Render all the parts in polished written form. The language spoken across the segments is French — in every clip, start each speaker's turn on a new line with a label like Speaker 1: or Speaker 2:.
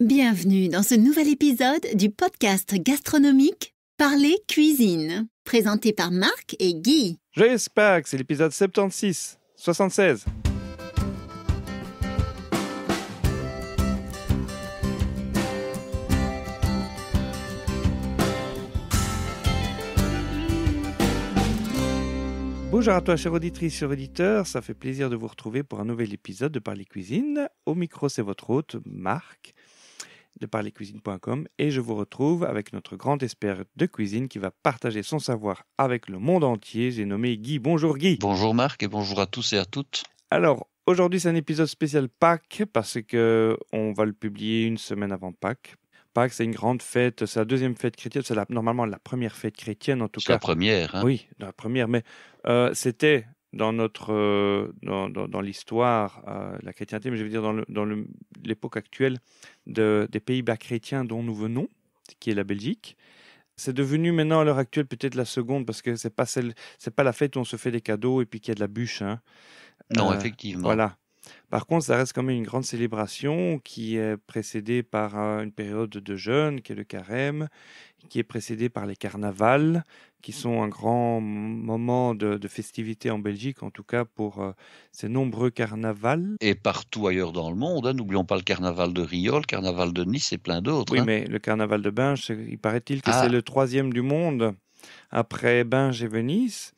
Speaker 1: Bienvenue dans ce nouvel épisode du podcast gastronomique Parler Cuisine, présenté par Marc et Guy.
Speaker 2: Joyeux Pâques, c'est l'épisode 76. Bonjour à toi, chère auditrice, chers auditeurs. Ça fait plaisir de vous retrouver pour un nouvel épisode de Parler Cuisine. Au micro, c'est votre hôte, Marc, de parlercuisine.com. Et je vous retrouve avec notre grand expert de cuisine qui va partager son savoir avec le monde entier. J'ai nommé Guy. Bonjour Guy.
Speaker 3: Bonjour Marc et bonjour à tous et à toutes.
Speaker 2: Alors, aujourd'hui, c'est un épisode spécial Pâques parce qu'on va le publier une semaine avant Pâques. Pâques, c'est une grande fête, c'est la deuxième fête chrétienne, c'est normalement la première fête chrétienne en tout cas.
Speaker 3: C'est la première. Hein.
Speaker 2: Oui, la première, mais c'était dans dans l'histoire, la chrétienté, mais je veux dire dans l'époque actuelle des Pays-Bas chrétiens dont nous venons, qui est la Belgique. C'est devenu maintenant à l'heure actuelle peut-être la seconde parce que c'est pas la fête où on se fait des cadeaux et puis qu'il y a de la bûche. Hein.
Speaker 3: Non, effectivement.
Speaker 2: Voilà. Par contre, ça reste quand même une grande célébration qui est précédée par une période de jeûne, qui est le carême, qui est précédée par les carnavals, qui sont un grand moment de festivité en Belgique, en tout cas pour ces nombreux carnavals.
Speaker 3: Et partout ailleurs dans le monde, hein. N'oublions pas le carnaval de Rio, le carnaval de Nice et plein d'autres.
Speaker 2: Oui,
Speaker 3: hein.
Speaker 2: mais le carnaval de Binge, il paraît-il que c'est le 3e du monde, après Binge et Venise.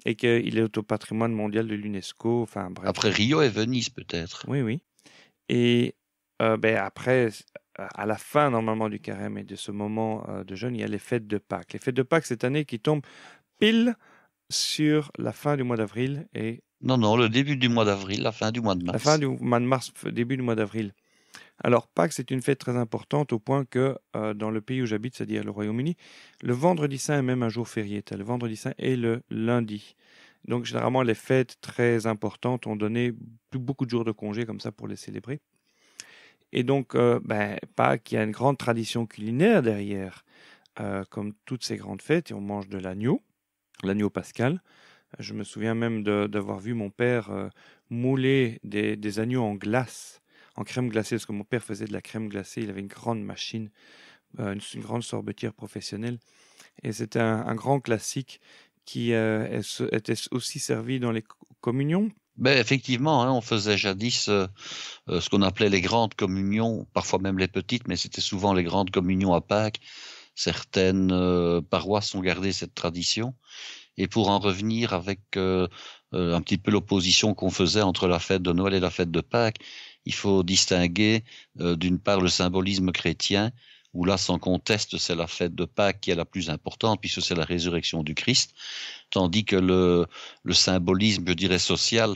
Speaker 2: Et qu'il est au patrimoine mondial de l'UNESCO. Enfin, bref.
Speaker 3: Après Rio et Venise, peut-être.
Speaker 2: Oui. Et après, à la fin, normalement, du carême et de ce moment de jeûne, il y a les fêtes de Pâques. Les fêtes de Pâques, cette année, qui tombent pile sur la fin du mois d'avril.
Speaker 3: Non, le début du mois d'avril, la fin du mois de mars.
Speaker 2: La fin du mois de mars, début du mois d'avril. Alors, Pâques, c'est une fête très importante au point que dans le pays où j'habite, c'est-à-dire le Royaume-Uni, le vendredi saint est même un jour férié. Le vendredi saint est le lundi. Donc, généralement, les fêtes très importantes ont donné beaucoup de jours de congé comme ça pour les célébrer. Et donc, Pâques, il y a une grande tradition culinaire derrière, comme toutes ces grandes fêtes, et on mange de l'agneau pascal. Je me souviens même d'avoir vu mon père mouler des agneaux en glace, en crème glacée, parce que mon père faisait de la crème glacée, il avait une grande machine, une grande sorbetière professionnelle, et c'était un grand classique qui était aussi servi dans les communions.
Speaker 3: Effectivement, hein, on faisait jadis ce qu'on appelait les grandes communions, parfois même les petites, mais c'était souvent les grandes communions à Pâques. Certaines paroisses ont gardé cette tradition. Et pour en revenir avec un petit peu l'opposition qu'on faisait entre la fête de Noël et la fête de Pâques, il faut distinguer d'une part le symbolisme chrétien, où là, sans conteste, c'est la fête de Pâques qui est la plus importante, puisque c'est la résurrection du Christ, tandis que le symbolisme, je dirais, social,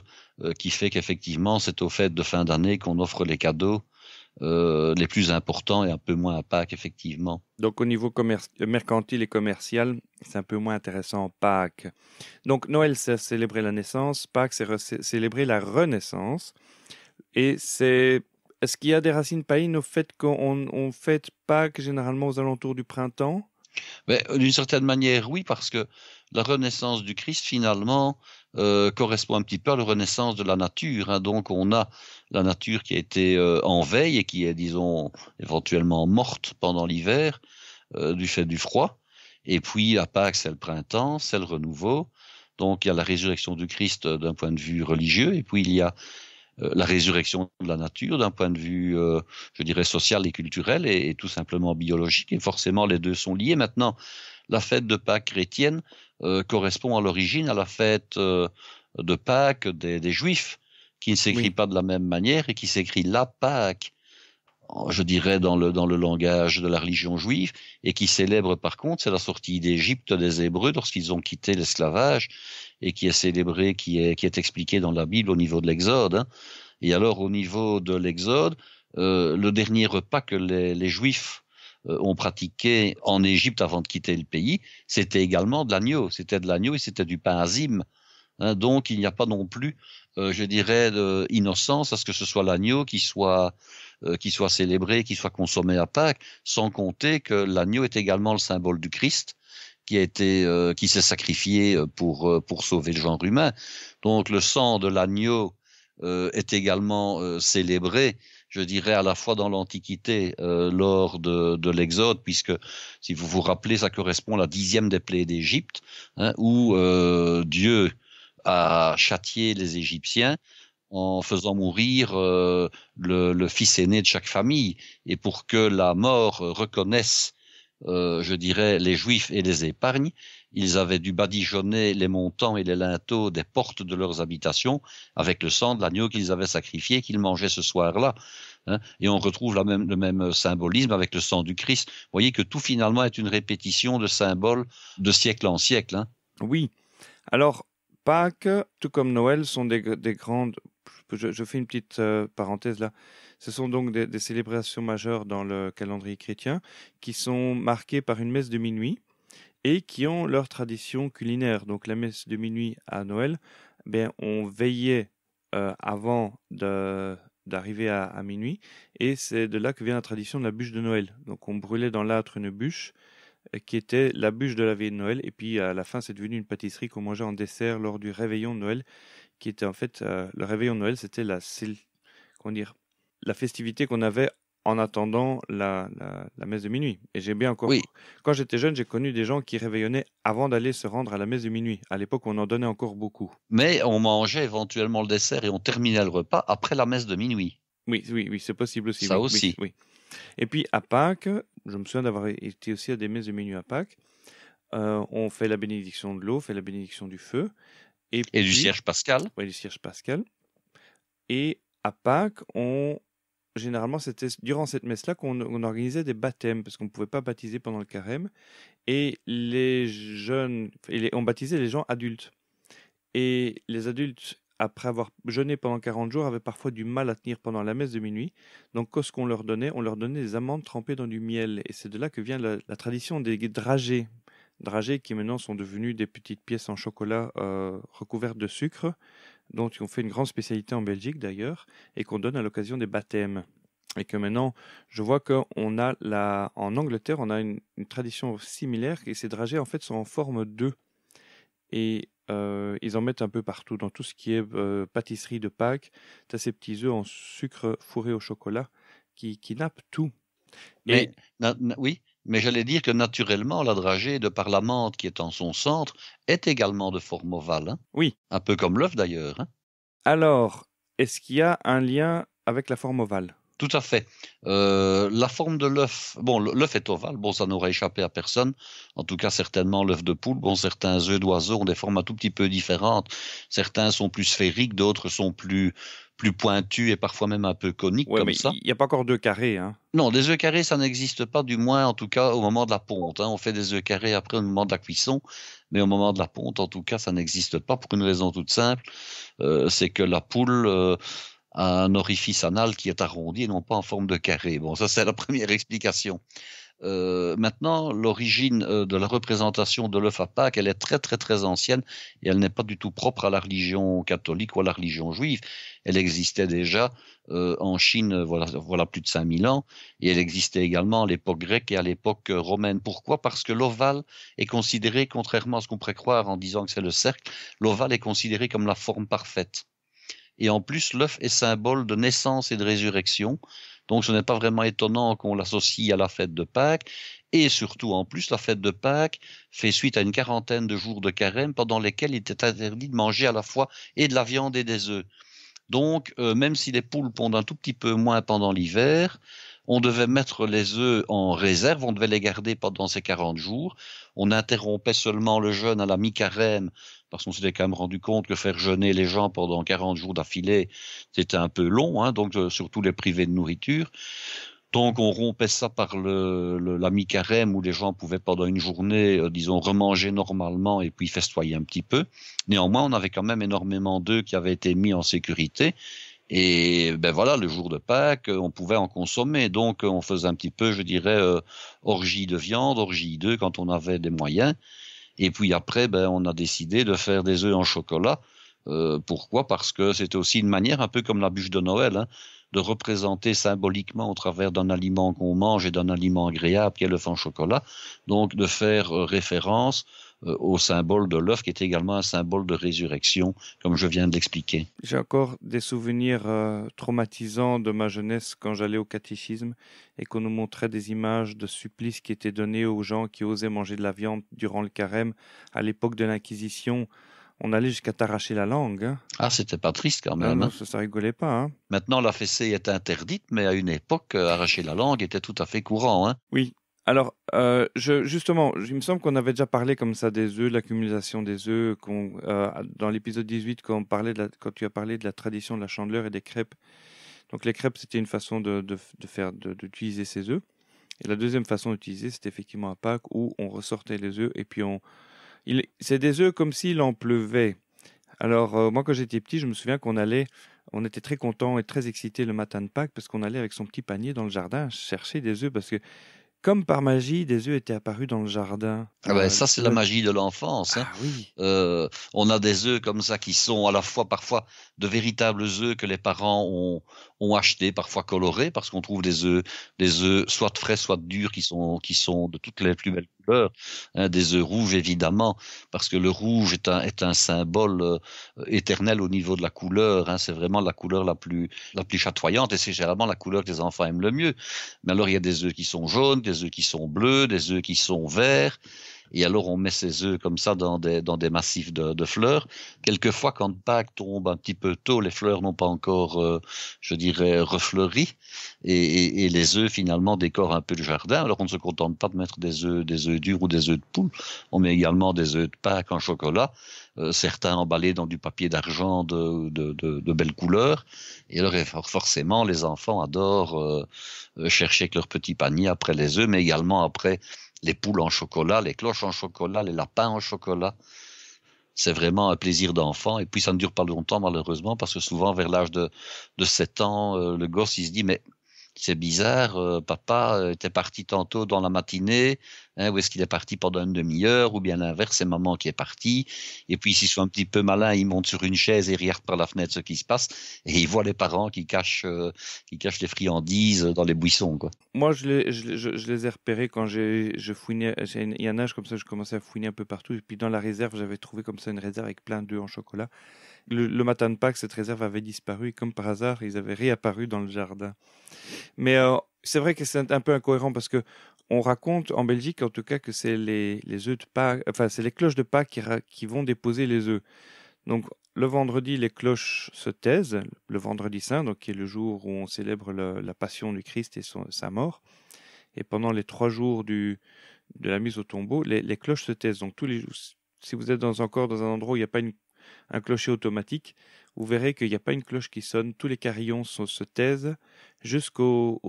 Speaker 3: qui fait qu'effectivement, c'est aux fêtes de fin d'année qu'on offre les cadeaux les plus importants et un peu moins à Pâques, effectivement.
Speaker 2: Donc, au niveau mercantile et commercial, c'est un peu moins intéressant Pâques. Donc, Noël, c'est célébrer la naissance. Pâques, c'est célébrer la renaissance. Et est-ce qu'il y a des racines païennes au fait qu'on fête Pâques généralement aux alentours du printemps?
Speaker 3: D'une certaine manière, oui, parce que la renaissance du Christ, finalement, correspond un petit peu à la renaissance de la nature. Hein. Donc, on a la nature qui a été en veille et qui est, disons, éventuellement morte pendant l'hiver du fait du froid. Et puis, à Pâques, c'est le printemps, c'est le renouveau. Donc, il y a la résurrection du Christ d'un point de vue religieux. Et puis, il y a la résurrection de la nature d'un point de vue, je dirais, social et culturel et tout simplement biologique. Et forcément, les deux sont liés. Maintenant, la fête de Pâques chrétienne correspond à l'origine à la fête de Pâques des Juifs, qui ne s'écrit pas de la même manière et qui s'écrit la Pâques, je dirais, dans le langage de la religion juive, et qui célèbre par contre, c'est la sortie d'Égypte des Hébreux lorsqu'ils ont quitté l'esclavage, et qui est célébré, qui est expliqué dans la Bible au niveau de l'Exode. Hein. Et alors, au niveau de l'Exode, le dernier repas que les Juifs ont pratiqué en Égypte avant de quitter le pays, c'était également de l'agneau. C'était de l'agneau et c'était du pain azim. Hein, donc, il n'y a pas non plus, je dirais, d'innocence à ce que ce soit l'agneau qui soit célébré, qui soit consommé à Pâques, sans compter que l'agneau est également le symbole du Christ, qui s'est sacrifié pour sauver le genre humain. Donc, le sang de l'agneau est également célébré je dirais à la fois dans l'Antiquité, lors de l'Exode, puisque si vous vous rappelez, ça correspond à la 10e des plaies d'Égypte, hein, où Dieu a châtié les Égyptiens en faisant mourir le fils aîné de chaque famille, et pour que la mort reconnaisse, je dirais, les Juifs et les épargne, ils avaient dû badigeonner les montants et les linteaux des portes de leurs habitations avec le sang de l'agneau qu'ils avaient sacrifié, qu'ils mangeaient ce soir-là. Hein, et on retrouve le même symbolisme avec le sang du Christ. Vous voyez que tout finalement est une répétition de symboles de siècle en siècle. Hein.
Speaker 2: Oui. Alors, Pâques, tout comme Noël, sont des grandes... Je fais une petite parenthèse là. Ce sont donc des célébrations majeures dans le calendrier chrétien qui sont marquées par une messe de minuit et qui ont leur tradition culinaire. Donc la messe de minuit à Noël, on veillait avant d'arriver à minuit, et c'est de là que vient la tradition de la bûche de Noël. Donc on brûlait dans l'âtre une bûche qui était la bûche de la veille de Noël, et puis à la fin c'est devenu une pâtisserie qu'on mangeait en dessert lors du réveillon de Noël, qui était en fait le réveillon de Noël, c'était la festivité qu'on avait en attendant la messe de minuit. Et j'ai bien encore...
Speaker 3: Oui.
Speaker 2: Quand j'étais jeune, j'ai connu des gens qui réveillonnaient avant d'aller se rendre à la messe de minuit. À l'époque, on en donnait encore beaucoup.
Speaker 3: Mais on mangeait éventuellement le dessert et on terminait le repas après la messe de minuit.
Speaker 2: Oui, c'est possible aussi.
Speaker 3: Ça
Speaker 2: oui,
Speaker 3: aussi.
Speaker 2: Oui. Et puis à Pâques, je me souviens d'avoir été aussi à des messes de minuit à Pâques. On fait la bénédiction de l'eau, fait la bénédiction du feu. Et
Speaker 3: du cierge pascal.
Speaker 2: Oui, du cierge pascal. Et à Pâques, généralement, c'était durant cette messe-là qu'on organisait des baptêmes, parce qu'on ne pouvait pas baptiser pendant le carême. Et on baptisait les gens adultes. Et les adultes, après avoir jeûné pendant 40 jours, avaient parfois du mal à tenir pendant la messe de minuit. Donc, qu'est-ce qu'on leur donnait? On leur donnait des amandes trempées dans du miel. Et c'est de là que vient la tradition des dragées. Dragées qui maintenant sont devenues des petites pièces en chocolat recouvertes de sucre, dont on fait une grande spécialité en Belgique d'ailleurs, et qu'on donne à l'occasion des baptêmes. Et que maintenant, je vois qu'on a en Angleterre, on a une tradition similaire, et ces dragées en fait sont en forme d'œufs. Et ils en mettent un peu partout, dans tout ce qui est pâtisserie de Pâques. Tu as ces petits œufs en sucre fourrés au chocolat qui nappent tout.
Speaker 3: Mais, oui. Mais j'allais dire que naturellement, la dragée, de par la menthe qui est en son centre, est également de forme ovale. Hein.
Speaker 2: Oui.
Speaker 3: Un peu comme l'œuf d'ailleurs. Hein.
Speaker 2: Alors, est-ce qu'il y a un lien avec la forme ovale?
Speaker 3: Tout à fait. La forme de l'œuf, l'œuf est ovale, ça n'aurait échappé à personne. En tout cas, certainement l'œuf de poule. Certains œufs d'oiseaux ont des formes un tout petit peu différentes. Certains sont plus sphériques, d'autres sont plus pointus et parfois même un peu coniques comme ça.
Speaker 2: Il n'y a pas encore d'œufs carrés, hein?
Speaker 3: Non, des œufs carrés, ça n'existe pas, du moins en tout cas au moment de la ponte. Hein. On fait des œufs carrés après au moment de la cuisson, mais au moment de la ponte, en tout cas, ça n'existe pas pour une raison toute simple. C'est que la poule a un orifice anal qui est arrondi et non pas en forme de carré. Ça c'est la première explication. Maintenant, l'origine de la représentation de l'œuf à Pâques, elle est très très très ancienne et elle n'est pas du tout propre à la religion catholique ou à la religion juive. Elle existait déjà en Chine, voilà plus de 5000 ans, et elle existait également à l'époque grecque et à l'époque romaine. Pourquoi? Parce que l'ovale est considéré, contrairement à ce qu'on pourrait croire en disant que c'est le cercle, l'ovale est considéré comme la forme parfaite. Et en plus, l'œuf est symbole de naissance et de résurrection. Donc, ce n'est pas vraiment étonnant qu'on l'associe à la fête de Pâques. Et surtout, en plus, la fête de Pâques fait suite à une quarantaine de jours de carême pendant lesquels il était interdit de manger à la fois et de la viande et des œufs. Donc, même si les poules pondent un tout petit peu moins pendant l'hiver, on devait mettre les œufs en réserve, on devait les garder pendant ces 40 jours. On interrompait seulement le jeûne à la mi-carême, parce qu'on s'était quand même rendu compte que faire jeûner les gens pendant 40 jours d'affilée, c'était un peu long, donc surtout les priver de nourriture. Donc on rompait ça par la mi-carême où les gens pouvaient pendant une journée, remanger normalement et puis festoyer un petit peu. Néanmoins, on avait quand même énormément d'œufs qui avaient été mis en sécurité. Et le jour de Pâques, on pouvait en consommer. Donc on faisait un petit peu, je dirais, orgie de viande, orgie d'œufs quand on avait des moyens. Et puis après, on a décidé de faire des œufs en chocolat. Pourquoi? Parce que c'était aussi une manière, un peu comme la bûche de Noël, de représenter symboliquement au travers d'un aliment qu'on mange et d'un aliment agréable qui est l'œuf en chocolat, donc de faire référence au symbole de l'œuf, qui est également un symbole de résurrection, comme je viens de l'expliquer.
Speaker 2: J'ai encore des souvenirs traumatisants de ma jeunesse quand j'allais au catéchisme et qu'on nous montrait des images de supplices qui étaient donnés aux gens qui osaient manger de la viande durant le carême. À l'époque de l'Inquisition, on allait jusqu'à t'arracher la langue. Hein.
Speaker 3: Ah, c'était pas triste quand même.
Speaker 2: Non, ça rigolait pas. Hein.
Speaker 3: Maintenant, la fessée est interdite, mais à une époque, arracher la langue était tout à fait courant. Hein.
Speaker 2: Oui. Alors, justement, il me semble qu'on avait déjà parlé comme ça des œufs, de l'accumulation des œufs, dans l'épisode 18, quand tu as parlé de la tradition de la chandeleur et des crêpes. Donc, les crêpes, c'était une façon d'utiliser ces œufs. Et la deuxième façon d'utiliser, c'était effectivement à Pâques, où on ressortait les œufs et puis c'est des œufs comme s'il en pleuvait. Alors, moi, quand j'étais petit, je me souviens on était très contents et très excités le matin de Pâques parce qu'on allait avec son petit panier dans le jardin chercher des œufs parce que, comme par magie, des œufs étaient apparus dans le jardin.
Speaker 3: Ah ben, ça, c'est la magie de l'enfance. Hein.
Speaker 2: Ah oui.
Speaker 3: On a des œufs comme ça qui sont à la fois parfois de véritables œufs que les parents ont achetés, parfois colorés, parce qu'on trouve des œufs soit frais, soit durs, qui sont de toutes les plus belles couleurs. Hein, des œufs rouges, évidemment, parce que le rouge est un symbole éternel au niveau de la couleur. Hein, c'est vraiment la couleur la plus chatoyante et c'est généralement la couleur que les enfants aiment le mieux. Mais alors, il y a des œufs qui sont jaunes, des œufs qui sont bleus, des œufs qui sont verts. Et alors, on met ces œufs comme ça dans des massifs de fleurs. Quelquefois, quand Pâques tombe un petit peu tôt, les fleurs n'ont pas encore, je dirais, refleuri. Et les œufs, finalement, décorent un peu le jardin. Alors, on ne se contente pas de mettre des œufs durs ou des œufs de poule. On met également des œufs de Pâques en chocolat. Certains emballés dans du papier d'argent de belles couleurs. Et alors, forcément, les enfants adorent chercher avec leur petit panier après les œufs, mais également après les poules en chocolat, les cloches en chocolat, les lapins en chocolat. C'est vraiment un plaisir d'enfant. Et puis, ça ne dure pas longtemps, malheureusement, parce que souvent, vers l'âge de 7 ans, le gosse, il se dit, mais c'est bizarre, papa était parti tantôt dans la matinée, hein, où est-ce qu'il est parti pendant une demi-heure, ou bien l'inverse, c'est maman qui est partie. Et puis, s'ils sont un petit peu malins, ils montent sur une chaise et ils regardent par la fenêtre ce qui se passe, et ils voient les parents qui cachent les friandises dans les buissons, quoi.
Speaker 2: Moi, je les ai repérés quand je fouinais. Il y a un âge comme ça, je commençais à fouiner un peu partout. Et puis, dans la réserve, j'avais trouvé comme ça une réserve avec plein d'œufs en chocolat. Le matin de Pâques, cette réserve avait disparu et comme par hasard, ils avaient réapparu dans le jardin. Mais c'est vrai que c'est un peu incohérent parce que on raconte en Belgique, en tout cas, que c'est les œufs de Pâques, enfin, c'est les cloches de Pâques qui vont déposer les œufs. Donc, le vendredi, les cloches se taisent, le vendredi saint, donc qui est le jour où on célèbre la passion du Christ et sa mort. Et pendant les 3 jours de la mise au tombeau, les cloches se taisent. Donc, tous les jours, si vous êtes encore dans un endroit où il n'y a pas un clocher automatique, vous verrez qu'il n'y a pas une cloche qui sonne. Tous les carillons se taisent jusqu'au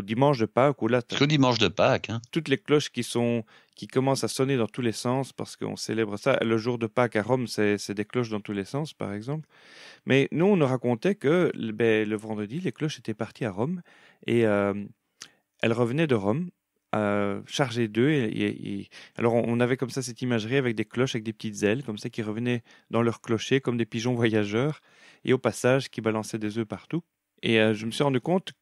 Speaker 2: dimanche de Pâques.
Speaker 3: Jusqu'au dimanche de Pâques. Hein.
Speaker 2: Toutes les cloches qui commencent à sonner dans tous les sens parce qu'on célèbre ça. Le jour de Pâques à Rome, c'est des cloches dans tous les sens, par exemple. Mais nous, on nous racontait que le vendredi, les cloches étaient parties à Rome et elles revenaient de Rome. Chargées d'œufs alors on avait comme ça cette imagerie avec des cloches avec des petites ailes comme ça qui revenaient dans leur clocher comme des pigeons voyageurs et au passage qui balançaient des œufs partout et je me suis rendu compte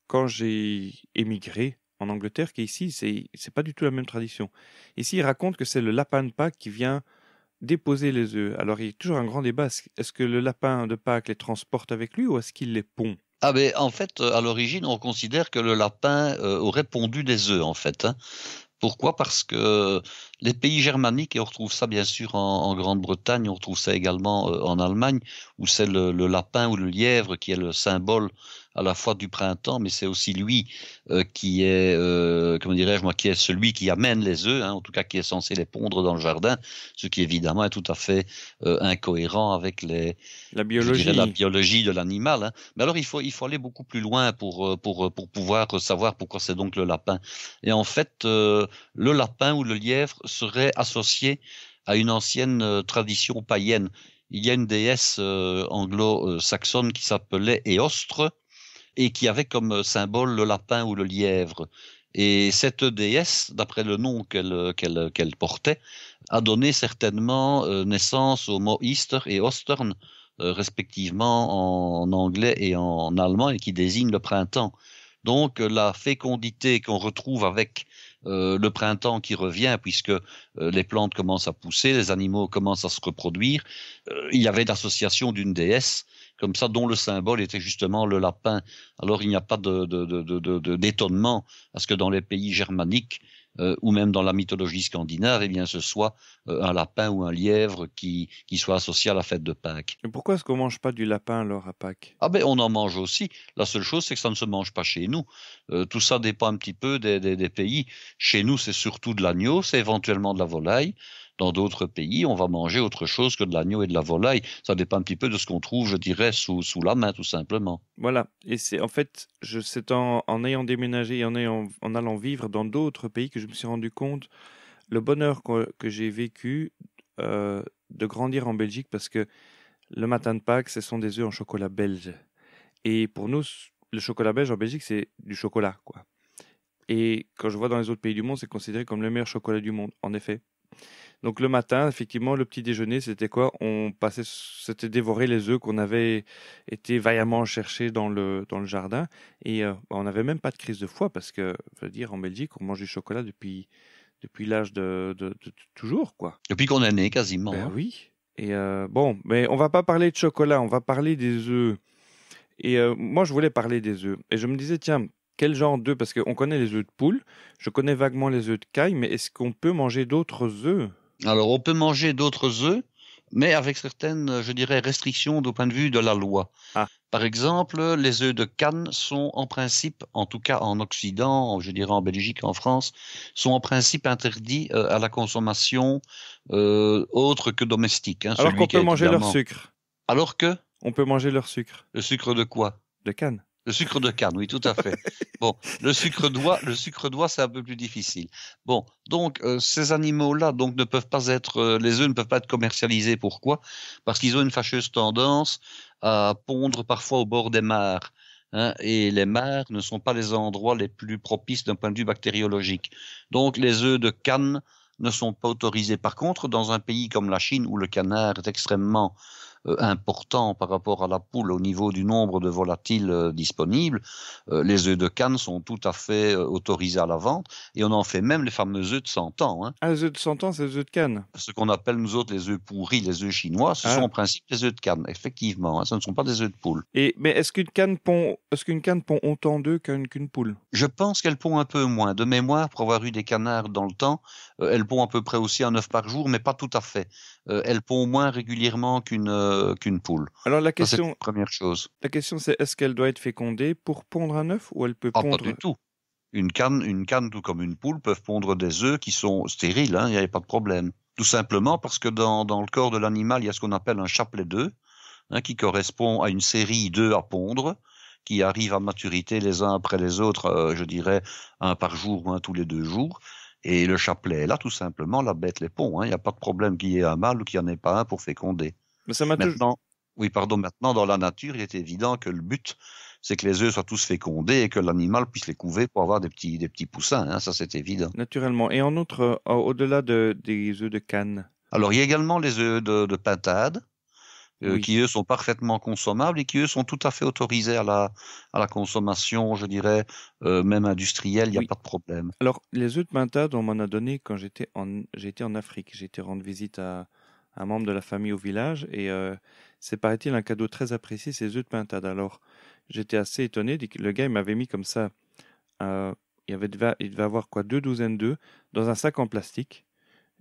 Speaker 2: quand j'ai émigré en Angleterre qu'ici c'est pas du tout la même tradition. Ici ils racontent que c'est le lapin de Pâques qui vient déposer les œufs. Alors il y a toujours un grand débat, est-ce que le lapin de Pâques les transporte avec lui ou est-ce qu'il les pond?
Speaker 3: Ah ben en fait, à l'origine, on considère que le lapin aurait pondu des œufs, en fait. Hein. Pourquoi? Parce que les pays germaniques, et on retrouve ça bien sûr en Grande-Bretagne, on retrouve ça également en Allemagne, où c'est le lapin ou le lièvre qui est le symbole à la fois du printemps, mais c'est aussi lui qui est, comment dirais-je moi, qui est celui qui amène les œufs, hein, en tout cas qui est censé les pondre dans le jardin, ce qui évidemment est tout à fait incohérent avec
Speaker 2: la biologie
Speaker 3: de l'animal. Hein. Mais alors il faut aller beaucoup plus loin pour pouvoir savoir pourquoi c'est donc le lapin. Et en fait, le lapin ou le lièvre serait associé à une ancienne tradition païenne. Il y a une déesse anglo-saxonne qui s'appelait Éostre, et qui avait comme symbole le lapin ou le lièvre. Et cette déesse, d'après le nom qu'elle portait, a donné certainement naissance aux mots Easter et Ostern, respectivement en anglais et en allemand, et qui désignent le printemps. Donc la fécondité qu'on retrouve avec le printemps qui revient, puisque les plantes commencent à pousser, les animaux commencent à se reproduire, il y avait l'association d'une déesse comme ça, dont le symbole était justement le lapin. Alors il n'y a pas d'étonnement à ce que dans les pays germaniques ou même dans la mythologie scandinave, eh bien, ce soit un lapin ou un lièvre qui soit associé à la fête de Pâques.
Speaker 2: Et pourquoi est-ce qu'on mange pas du lapin alors à Pâques?
Speaker 3: Ah ben on en mange aussi. La seule chose, c'est que ça ne se mange pas chez nous. Tout ça dépend un petit peu des pays. Chez nous, c'est surtout de l'agneau, c'est éventuellement de la volaille. Dans d'autres pays, on va manger autre chose que de l'agneau et de la volaille. Ça dépend un petit peu de ce qu'on trouve, je dirais, sous la main, tout simplement.
Speaker 2: Voilà. Et c'est en fait, c'est en ayant déménagé et en allant vivre dans d'autres pays que je me suis rendu compte le bonheur que j'ai vécu de grandir en Belgique, parce que le matin de Pâques, ce sont des œufs en chocolat belge. Et pour nous, le chocolat belge en Belgique, c'est du chocolat, quoi. Et quand je vois dans les autres pays du monde, c'est considéré comme le meilleur chocolat du monde, en effet. Donc le matin, effectivement, le petit déjeuner, c'était quoi? C'était dévorer les œufs qu'on avait été vaillamment chercher dans le jardin. Et on n'avait même pas de crise de foie, parce que, je veux dire, en Belgique, on mange du chocolat depuis l'âge de toujours, quoi.
Speaker 3: Depuis qu'on est né, quasiment.
Speaker 2: Ben oui. Et bon, mais on va pas parler de chocolat, on va parler des œufs. Et moi, je voulais parler des œufs. Et je me disais, tiens, quel genre d'œufs? Parce qu'on connaît les œufs de poule, je connais vaguement les œufs de caille, mais est-ce qu'on peut manger d'autres œufs?
Speaker 3: Alors, on peut manger d'autres œufs, mais avec certaines, je dirais, restrictions du point de vue de la loi.
Speaker 2: Ah.
Speaker 3: Par exemple, les œufs de Cannes sont en principe, en tout cas en Occident, je dirais en Belgique, en France, sont en principe interdits à la consommation autre que domestique. Hein,
Speaker 2: Alors qu'on peut manger leur sucre.
Speaker 3: Alors que?
Speaker 2: On peut manger leur sucre.
Speaker 3: Le sucre de quoi?
Speaker 2: De canne.
Speaker 3: Le sucre de canne, oui, tout à fait. Bon, le sucre d'oie, c'est un peu plus difficile. Bon, donc ces animaux-là, donc ne peuvent pas être, les œufs ne peuvent pas être commercialisés. Pourquoi? Parce qu'ils ont une fâcheuse tendance à pondre parfois au bord des mares. Hein, et les mares ne sont pas les endroits les plus propices d'un point de vue bactériologique. Donc les œufs de canne ne sont pas autorisés. Par contre, dans un pays comme la Chine, où le canard est extrêmement important par rapport à la poule au niveau du nombre de volatiles disponibles, les œufs de canne sont tout à fait autorisés à la vente, et on en fait même les fameux œufs de 100 ans. Hein.
Speaker 2: Ah, les œufs de 100 ans, c'est les œufs de canne.
Speaker 3: Ce qu'on appelle nous autres les œufs pourris, les œufs chinois, ce sont en principe les œufs de canne, effectivement, hein, ce ne sont pas des œufs de poule.
Speaker 2: Mais est-ce qu'une canne pond autant d'œufs qu'une poule?
Speaker 3: Je pense qu'elle pond un peu moins. De mémoire, pour avoir eu des canards dans le temps, elle pond à peu près aussi un œuf par jour, mais pas tout à fait. Elle pond moins régulièrement qu'une poule.
Speaker 2: Alors la
Speaker 3: Ça, c'est
Speaker 2: question,
Speaker 3: la première chose.
Speaker 2: la question c'est, est-ce qu'elle doit être fécondée pour pondre un œuf, ou elle peut
Speaker 3: Ah,
Speaker 2: pondre?
Speaker 3: pas du tout. Une canne, tout comme une poule, peuvent pondre des œufs qui sont stériles, hein, il n'y avait pas de problème. Tout simplement parce que dans le corps de l'animal, il y a ce qu'on appelle un chapelet d'œufs, hein, qui correspond à une série d'œufs à pondre, qui arrivent à maturité les uns après les autres, je dirais, un par jour ou un tous les 2 jours. Et le chapelet est là, tout simplement, la bête les pond. Hein. Il n'y a pas de problème qu'il y ait un mâle ou qu'il n'y en ait pas un pour féconder.
Speaker 2: Mais ça m'a toujours...
Speaker 3: Maintenant, dans la nature, il est évident que le but, c'est que les œufs soient tous fécondés et que l'animal puisse les couver pour avoir des petits poussins. Hein. Ça, c'est évident.
Speaker 2: Naturellement. Et en outre, au-delà des œufs de canne?
Speaker 3: Alors, il y a également les œufs de pintade,
Speaker 2: Oui.
Speaker 3: qui, eux, sont parfaitement consommables et qui, eux, sont tout à fait autorisés à la consommation, je dirais, même industrielle, il n'y a pas de problème.
Speaker 2: Alors, les œufs de pintade, on m'en a donné quand j'ai été en Afrique. J'ai été rendre visite à un membre de la famille au village, et c'est, paraît-il, un cadeau très apprécié, ces œufs de pintade. Alors, j'étais assez étonné. Le gars, il m'avait mis comme ça, il devait avoir quoi, 2 douzaines d'œufs dans un sac en plastique,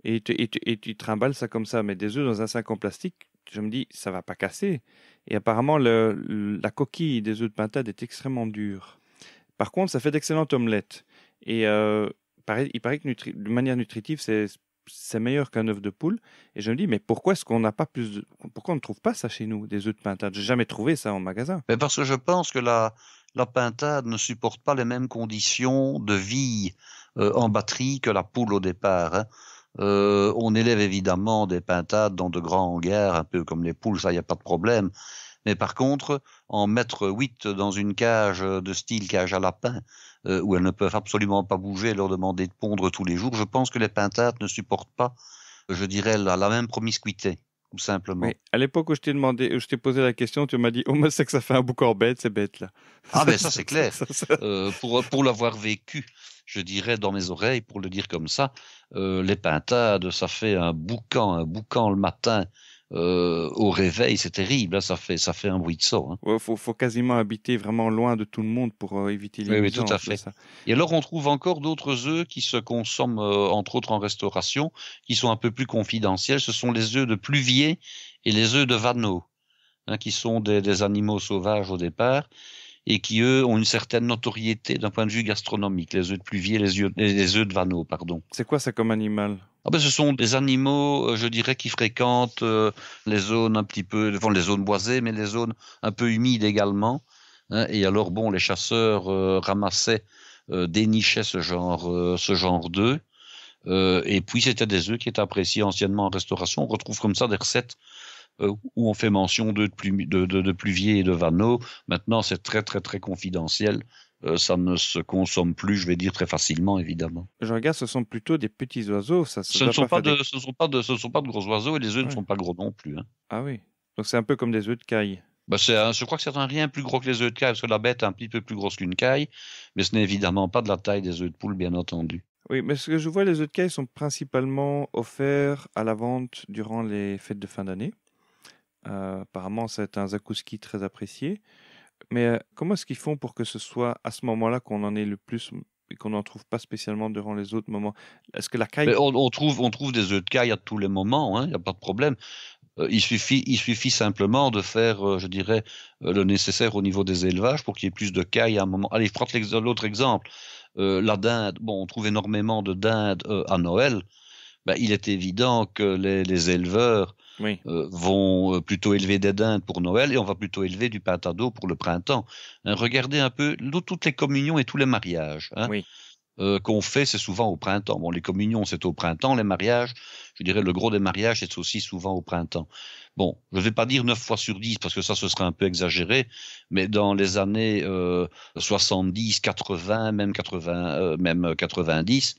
Speaker 2: et tu trimbales ça comme ça, mais des œufs dans un sac en plastique, je me dis, ça va pas casser. Et apparemment, la coquille des œufs de pintade est extrêmement dure. Par contre, ça fait d'excellentes omelettes. Et il paraît que de manière nutritive, c'est meilleur qu'un œuf de poule. Et je me dis, mais pourquoi est-ce qu'on n'a pas pourquoi on ne trouve pas ça chez nous, des œufs de pintade? J'ai jamais trouvé ça en magasin.
Speaker 3: Mais parce que je pense que la pintade ne supporte pas les mêmes conditions de vie en batterie que la poule au départ. Hein. On élève évidemment des pintades dans de grands hangars, un peu comme les poules, ça, il n'y a pas de problème. Mais par contre, en mettre 8 dans une cage de style cage à lapin, où elles ne peuvent absolument pas bouger, leur demander de pondre tous les jours, je pense que les pintades ne supportent pas, je dirais, la même promiscuité. tout simplement.
Speaker 2: Oui. À l'époque où je t'ai posé la question, tu m'as dit, oh, mais c'est que ça fait un boucan bête, c'est bête, là.
Speaker 3: Ah, ben ça, c'est clair. Pour l'avoir vécu, je dirais dans mes oreilles, pour le dire comme ça, les pintades, ça fait un boucan le matin. Au réveil, c'est terrible, hein, ça fait un bruit de sort. Hein.
Speaker 2: Ouais, faut quasiment habiter vraiment loin de tout le monde pour éviter les
Speaker 3: Oui, tout à
Speaker 2: nuisances de
Speaker 3: fait.
Speaker 2: ça.
Speaker 3: Et alors, on trouve encore d'autres œufs qui se consomment, entre autres en restauration, qui sont un peu plus confidentiels. Ce sont les œufs de pluvier et les œufs de vanneau, hein, qui sont des animaux sauvages au départ et qui, eux, ont une certaine notoriété d'un point de vue gastronomique. Les œufs de pluvier, les œufs de vanneau, pardon.
Speaker 2: C'est quoi ça comme animal?
Speaker 3: Ah ben, ce sont des animaux, je dirais, qui fréquentent les zones un petit peu, enfin, les zones boisées, mais les zones un peu humides également. Hein, et alors, bon, les chasseurs ramassaient, dénichaient ce genre d'œufs. Et puis, c'était des œufs qui étaient appréciés anciennement en restauration. On retrouve comme ça des recettes où on fait mention d'œufs de pluvier et de vanneau. Maintenant, c'est très, très, très confidentiel. Ça ne se consomme plus, je vais dire, très facilement, évidemment.
Speaker 2: Je regarde, ce sont plutôt des petits oiseaux.
Speaker 3: Ce ne sont pas de gros oiseaux et les œufs ne sont pas gros non plus. Hein.
Speaker 2: Ah oui. Donc c'est un peu comme des œufs de caille.
Speaker 3: Bah je crois que c'est un rien plus gros que les œufs de caille, parce que la bête est un petit peu plus grosse qu'une caille, mais ce n'est évidemment pas de la taille des œufs de poule, bien entendu.
Speaker 2: Oui, mais ce que je vois, les œufs de caille sont principalement offerts à la vente durant les fêtes de fin d'année. Apparemment, c'est un zakouski très apprécié. Mais comment est-ce qu'ils font pour que ce soit à ce moment-là qu'on en ait le plus et qu'on n'en trouve pas spécialement durant les autres moments? Est-ce que la caille...
Speaker 3: Mais on trouve des œufs de caille à tous les moments, hein, il n'y a pas de problème. Il suffit simplement de faire, je dirais, le nécessaire au niveau des élevages pour qu'il y ait plus de caille à un moment. Allez, je prends l'autre exemple. La dinde, bon, on trouve énormément de dindes à Noël. Ben, il est évident que les éleveurs
Speaker 2: Oui.
Speaker 3: vont plutôt élever des dindes pour Noël et on va plutôt élever du pintado pour le printemps. Hein, regardez un peu toutes les communions et tous les mariages. Hein.
Speaker 2: Oui.
Speaker 3: Qu'on fait, c'est souvent au printemps. Bon, les communions, c'est au printemps. Les mariages, je dirais, le gros des mariages, c'est aussi souvent au printemps. Bon, je ne vais pas dire 9 fois sur 10 parce que ça, ce serait un peu exagéré, mais dans les années 70, 80, même 90, 90,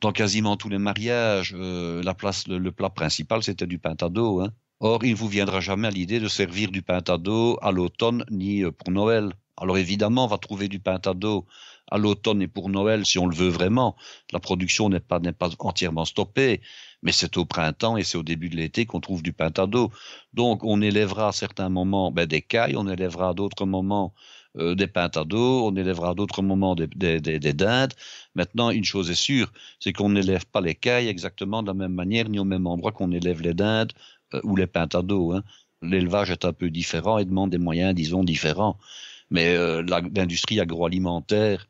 Speaker 3: dans quasiment tous les mariages, le plat principal, c'était du pintado. Hein. Or, il ne vous viendra jamais à l'idée de servir du pintado à l'automne ni pour Noël. Alors évidemment, on va trouver du pintado à l'automne et pour Noël si on le veut vraiment. La production n'est pas entièrement stoppée, mais c'est au printemps et c'est au début de l'été qu'on trouve du pintado. Donc on élèvera à certains moments des cailles, on élèvera à d'autres moments des pintados, on élèvera à d'autres moments des dindes. Maintenant, une chose est sûre, c'est qu'on n'élève pas les cailles exactement de la même manière ni au même endroit qu'on élève les dindes ou les pintados. Hein. L'élevage est un peu différent et demande des moyens, disons, différents. Mais l'industrie agroalimentaire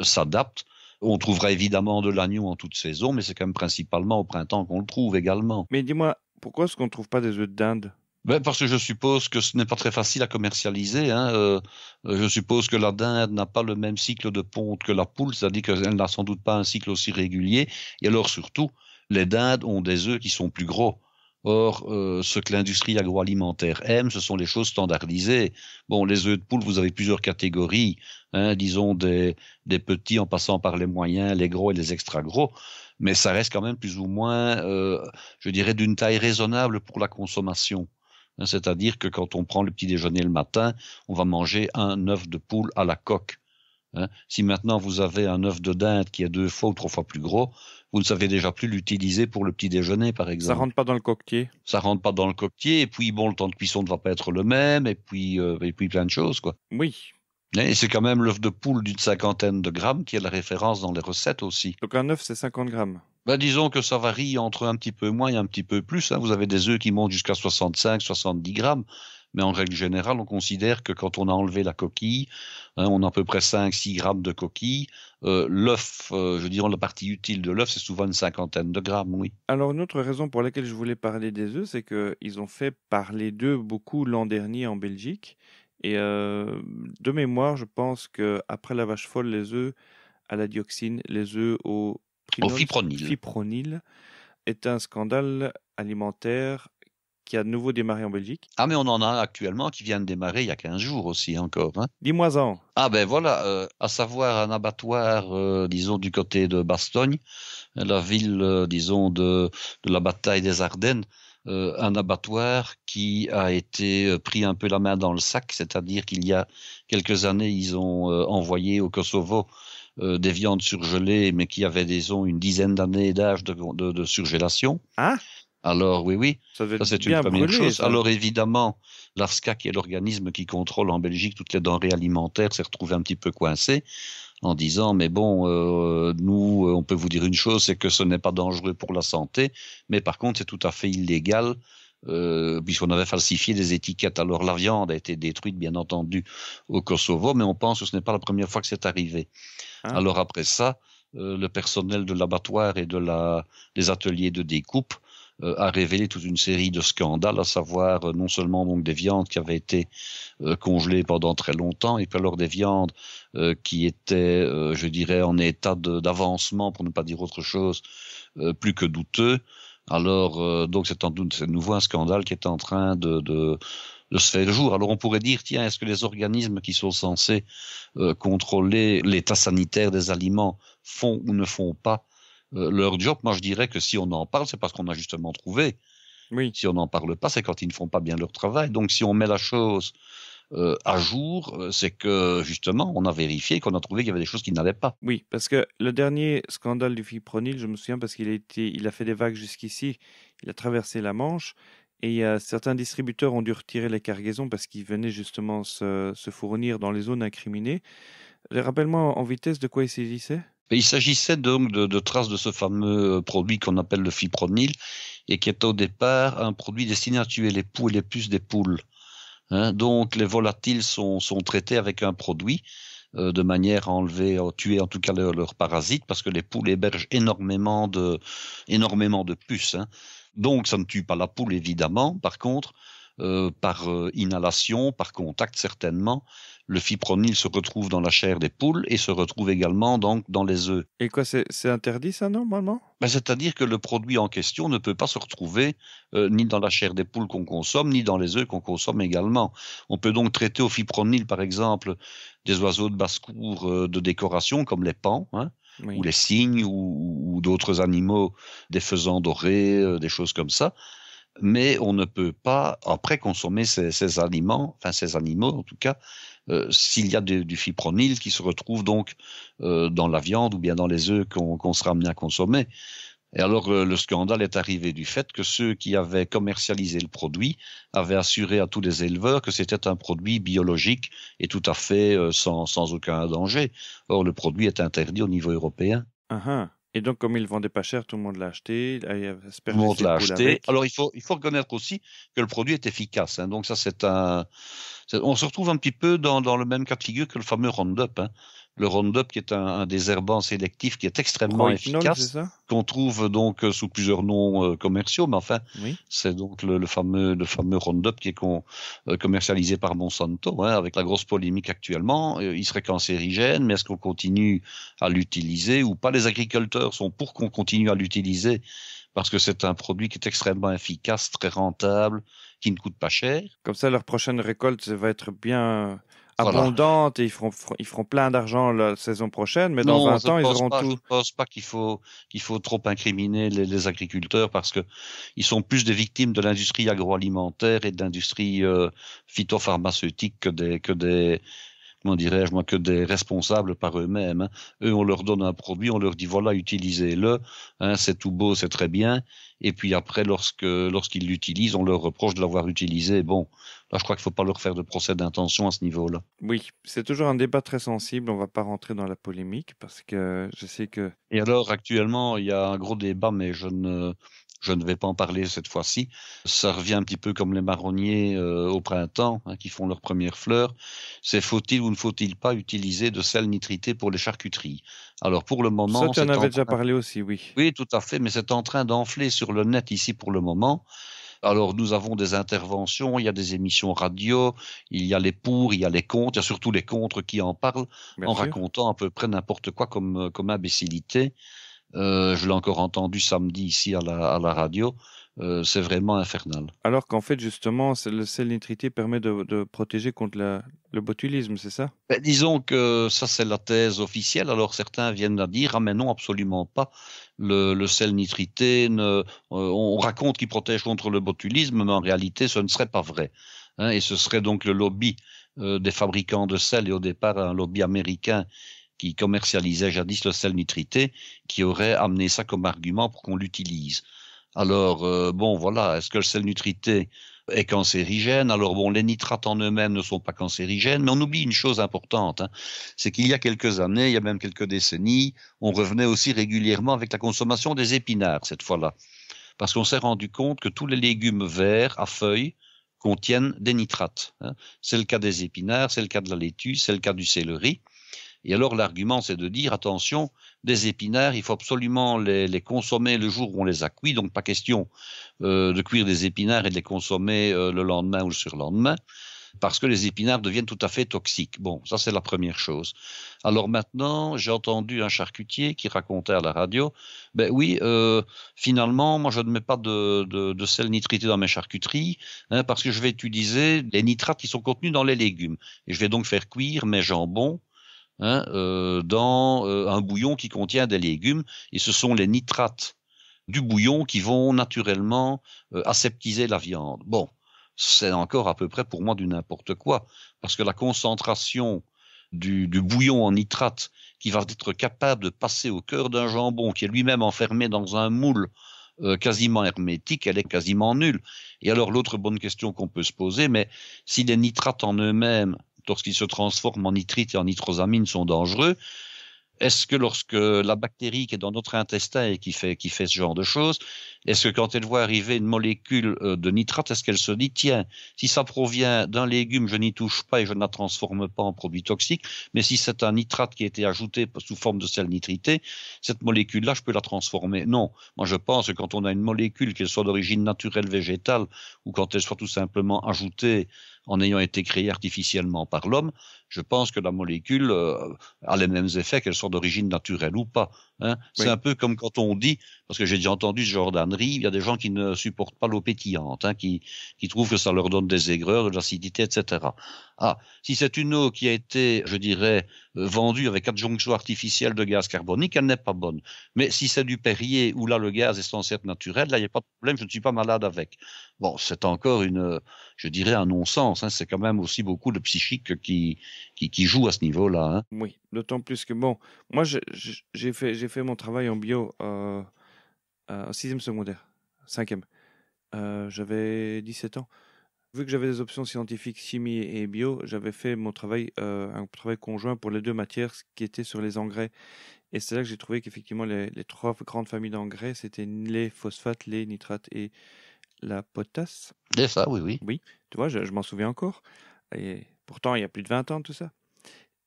Speaker 3: s'adapte. On trouvera évidemment de l'agneau en toute saison, mais c'est quand même principalement au printemps qu'on le trouve également.
Speaker 2: Mais dis-moi, pourquoi est-ce qu'on ne trouve pas des œufs de dinde?
Speaker 3: Ben parce que je suppose que ce n'est pas très facile à commercialiser. Hein. Je suppose que la dinde n'a pas le même cycle de ponte que la poule, c'est-à-dire qu'elle n'a sans doute pas un cycle aussi régulier. Et alors surtout, les dindes ont des œufs qui sont plus gros. Or, ce que l'industrie agroalimentaire aime, ce sont les choses standardisées. Bon, les œufs de poule, vous avez plusieurs catégories, hein, disons des petits en passant par les moyens, les gros et les extra gros, mais ça reste quand même plus ou moins, je dirais, d'une taille raisonnable pour la consommation. Hein, c'est-à-dire que quand on prend le petit déjeuner le matin, on va manger un œuf de poule à la coque. Hein. Si maintenant vous avez un œuf de dinde qui est 2 fois ou 3 fois plus gros, vous ne savez déjà plus l'utiliser pour le petit déjeuner, par exemple.
Speaker 2: Ça rentre pas dans le coquetier.
Speaker 3: Ça rentre pas dans le coquetier, et puis bon, le temps de cuisson ne va pas être le même, et puis plein de choses, quoi.
Speaker 2: Oui.
Speaker 3: Et c'est quand même l'œuf de poule d'une 50aine de grammes qui est la référence dans les recettes aussi.
Speaker 2: Donc un œuf, c'est 50 grammes.
Speaker 3: Ben, disons que ça varie entre un petit peu moins et un petit peu plus. Hein. Vous avez des œufs qui montent jusqu'à 65, 70 grammes. Mais en règle générale, on considère que quand on a enlevé la coquille, hein, on a à peu près 5-6 grammes de coquille. L'œuf, je dirais la partie utile de l'œuf, c'est souvent une 50aine de grammes, oui.
Speaker 2: Alors une autre raison pour laquelle je voulais parler des œufs, c'est qu'ils ont fait parler d'eux beaucoup l'an dernier en Belgique. Et de mémoire, je pense qu'après la vache folle, les œufs à la dioxine, les œufs au fipronil est un scandale alimentaire qui a de nouveau démarré en Belgique.
Speaker 3: Ah, mais on en a actuellement qui vient de démarrer il y a 15 jours aussi encore. Hein.
Speaker 2: Dis-moi-en.
Speaker 3: Ah ben voilà, à savoir un abattoir, disons, du côté de Bastogne, la ville, disons, de la bataille des Ardennes, un abattoir qui a été pris un peu la main dans le sac, c'est-à-dire qu'il y a quelques années, ils ont envoyé au Kosovo des viandes surgelées, mais qui avaient, disons, une dizaine d'années d'âge de surgélation.
Speaker 2: Ah,
Speaker 3: Alors oui,
Speaker 2: ça devait
Speaker 3: ça
Speaker 2: être
Speaker 3: c'est une
Speaker 2: bien
Speaker 3: première
Speaker 2: brûlé,
Speaker 3: chose.
Speaker 2: ça.
Speaker 3: Alors évidemment, l'AFSCA, qui est l'organisme qui contrôle en Belgique toutes les denrées alimentaires, s'est retrouvé un petit peu coincé en disant mais bon, nous, on peut vous dire une chose, c'est que ce n'est pas dangereux pour la santé, mais par contre c'est tout à fait illégal. Puisqu'on avait falsifié des étiquettes. Alors la viande a été détruite, bien entendu, au Kosovo, mais on pense que ce n'est pas la première fois que c'est arrivé.
Speaker 2: Ah.
Speaker 3: Alors après ça, le personnel de l'abattoir et des ateliers de découpe a révélé toute une série de scandales, à savoir non seulement donc des viandes qui avaient été congelées pendant très longtemps, et puis alors des viandes qui étaient, je dirais, en état d'avancement, pour ne pas dire autre chose, plus que douteux. Alors, donc c'est de nouveau un scandale qui est en train de se faire jour. Alors on pourrait dire, tiens, est-ce que les organismes qui sont censés contrôler l'état sanitaire des aliments font ou ne font pas leur job? Moi je dirais que si on en parle, c'est parce qu'on a justement trouvé.
Speaker 2: Oui.
Speaker 3: Si on n'en parle pas, c'est quand ils ne font pas bien leur travail. Donc si on met la chose à jour, c'est que justement on a vérifié, qu'on a trouvé qu'il y avait des choses qui n'allaient pas.
Speaker 2: Oui, parce que le dernier scandale du fipronil, je me souviens parce il a fait des vagues jusqu'ici, il a traversé la Manche et certains distributeurs ont dû retirer les cargaisons parce qu'ils venaient justement se fournir dans les zones incriminées. Rappelle-moi en vitesse de quoi il s'agissait?
Speaker 3: Il s'agissait donc de traces de ce fameux produit qu'on appelle le fipronil et qui est au départ un produit destiné à tuer les poux et les puces des poules. Donc les volatiles sont traités avec un produit de manière à tuer en tout cas leurs parasites, parce que les poules hébergent énormément de puces. Donc ça ne tue pas la poule évidemment. Par contre, par inhalation, par contact certainement, le fipronil se retrouve dans la chair des poules et se retrouve également donc dans les œufs.
Speaker 2: Et quoi, c'est interdit ça normalement?
Speaker 3: C'est-à-dire que le produit en question ne peut pas se retrouver ni dans la chair des poules qu'on consomme, ni dans les œufs qu'on consomme également. On peut donc traiter au fipronil, par exemple, des oiseaux de basse-cour de décoration, comme les paons,
Speaker 2: Oui.
Speaker 3: ou les cygnes, ou d'autres animaux, des faisans dorés, des choses comme ça. Mais on ne peut pas, après, consommer ces animaux en tout cas, s'il y a du fipronil qui se retrouve donc dans la viande ou bien dans les œufs qu'on sera amené à consommer. Et alors le scandale est arrivé du fait que ceux qui avaient commercialisé le produit avaient assuré à tous les éleveurs que c'était un produit biologique et tout à fait sans aucun danger. Or le produit est interdit au niveau européen.
Speaker 2: Et donc, comme il ne vendait pas cher, tout le monde l'a acheté.
Speaker 3: Tout le monde l'a acheté. Alors, il faut reconnaître aussi que le produit est efficace. Donc, ça, on se retrouve un petit peu dans le même cas de figure que le fameux Roundup. Le Roundup, qui est un désherbant sélectif qui est extrêmement efficace, qu'on trouve donc sous plusieurs noms commerciaux, mais enfin, oui. C'est donc le fameux Roundup qui est commercialisé par Monsanto, avec la grosse polémique actuellement. Il serait cancérigène, mais est-ce qu'on continue à l'utiliser ou pas? Les agriculteurs sont pour qu'on continue à l'utiliser parce que c'est un produit qui est extrêmement efficace, très rentable, qui ne coûte pas cher.
Speaker 2: Comme ça, leur prochaine récolte va être bien abondante et ils feront plein d'argent la saison prochaine, mais dans 20 ans, ils auront tout.
Speaker 3: Je ne pense pas qu'il faut trop incriminer les agriculteurs parce que ils sont plus des victimes de l'industrie agroalimentaire et de l'industrie phytopharmaceutique que des responsables par eux-mêmes. Eux, on leur donne un produit, on leur dit voilà, utilisez-le, c'est tout beau, c'est très bien. Et puis après, lorsqu'ils l'utilisent, on leur reproche de l'avoir utilisé. Bon, là, je crois qu'il ne faut pas leur faire de procès d'intention à ce niveau-là.
Speaker 2: Oui, c'est toujours un débat très sensible. On ne va pas rentrer dans la polémique parce que je sais que...
Speaker 3: Et alors, actuellement, il y a un gros débat, mais je ne vais pas en parler cette fois-ci. Ça revient un petit peu comme les marronniers au printemps, qui font leurs premières fleurs. C'est faut-il ou ne faut-il pas utiliser de sel nitrité pour les charcuteries? Alors pour le moment...
Speaker 2: Ça, tu en avais déjà parlé aussi, oui.
Speaker 3: Oui, tout à fait, mais c'est en train d'enfler sur le net ici pour le moment. Alors nous avons des interventions, il y a des émissions radio, il y a les pour, il y a les contre, il y a surtout les contre qui en parlent, bien sûr, racontant à peu près n'importe quoi comme imbécilité. Je l'ai encore entendu samedi ici à la radio. c'est vraiment infernal.
Speaker 2: Alors qu'en fait, justement, le sel nitrité permet de protéger contre le botulisme, c'est ça?
Speaker 3: Ben, disons que ça, c'est la thèse officielle. Alors certains viennent à dire, ah mais non, absolument pas. Le sel nitrité, on raconte qu'il protège contre le botulisme, mais en réalité, ce ne serait pas vrai. Hein, et ce serait donc le lobby des fabricants de sel, et au départ un lobby américain qui commercialisait jadis le sel nitrité, qui aurait amené ça comme argument pour qu'on l'utilise. Alors, bon, voilà, est-ce que le sel nitrité est cancérigène? Alors, bon, les nitrates en eux-mêmes ne sont pas cancérigènes, mais on oublie une chose importante, hein, c'est qu'il y a quelques années, il y a même quelques décennies, on revenait aussi régulièrement avec la consommation des épinards, cette fois-là. Parce qu'on s'est rendu compte que tous les légumes verts à feuilles contiennent des nitrates. Hein. C'est le cas des épinards, c'est le cas de la laitue, c'est le cas du céleri. Et alors l'argument, c'est de dire, attention, des épinards, il faut absolument les consommer le jour où on les a cuits, donc pas question de cuire des épinards et de les consommer le lendemain ou le surlendemain, parce que les épinards deviennent tout à fait toxiques. Bon, ça c'est la première chose. Alors maintenant, j'ai entendu un charcutier qui racontait à la radio, ben oui, finalement, moi je ne mets pas de sel nitrité dans mes charcuteries, hein, parce que je vais utiliser les nitrates qui sont contenus dans les légumes. Et je vais donc faire cuire mes jambons, hein, dans un bouillon qui contient des légumes, et ce sont les nitrates du bouillon qui vont naturellement aseptiser la viande. Bon, c'est encore à peu près pour moi du n'importe quoi, parce que la concentration du bouillon en nitrate qui va être capable de passer au cœur d'un jambon qui est lui-même enfermé dans un moule quasiment hermétique, elle est quasiment nulle. Et alors l'autre bonne question qu'on peut se poser, mais si les nitrates en eux-mêmes, lorsqu'ils se transforment en nitrite et en nitrosamine, sont dangereux, est-ce que lorsque la bactérie qui est dans notre intestin et qui fait ce genre de choses, est-ce que quand elle voit arriver une molécule de nitrate, est-ce qu'elle se dit, tiens, si ça provient d'un légume, je n'y touche pas et je ne la transforme pas en produit toxique, mais si c'est un nitrate qui a été ajouté sous forme de sel nitrité, cette molécule-là, je peux la transformer. Non, moi je pense que quand on a une molécule, qu'elle soit d'origine naturelle végétale ou quand elle soit tout simplement ajoutée en ayant été créée artificiellement par l'homme, je pense que la molécule a les mêmes effets qu'elle soit d'origine naturelle ou pas. Hein. Oui. C'est un peu comme quand on dit, parce que j'ai déjà entendu ce genre d'ânerie, il y a des gens qui ne supportent pas l'eau pétillante, hein, qui trouvent que ça leur donne des aigreurs, de l'acidité, etc. Ah, si c'est une eau qui a été, je dirais, vendue avec adjonction artificielle de gaz carbonique, elle n'est pas bonne. Mais si c'est du Perrier, où là le gaz est censé être naturel, là il n'y a pas de problème, je ne suis pas malade avec. Bon, c'est encore je dirais un non-sens, hein, c'est quand même aussi beaucoup de psychique qui joue à ce niveau-là. Hein.
Speaker 2: Oui, d'autant plus que, bon, moi j'ai fait mon travail en bio en 6e secondaire, 5e. J'avais 17 ans. Vu que j'avais des options scientifiques, chimie et bio, j'avais fait mon travail, un travail conjoint pour les deux matières qui étaient sur les engrais. Et c'est là que j'ai trouvé qu'effectivement les 3 grandes familles d'engrais, c'était les phosphates, les nitrates et la potasse.
Speaker 3: C'est ça, oui, oui.
Speaker 2: Oui, tu vois, je m'en souviens encore. Et pourtant, il y a plus de 20 ans, tout ça.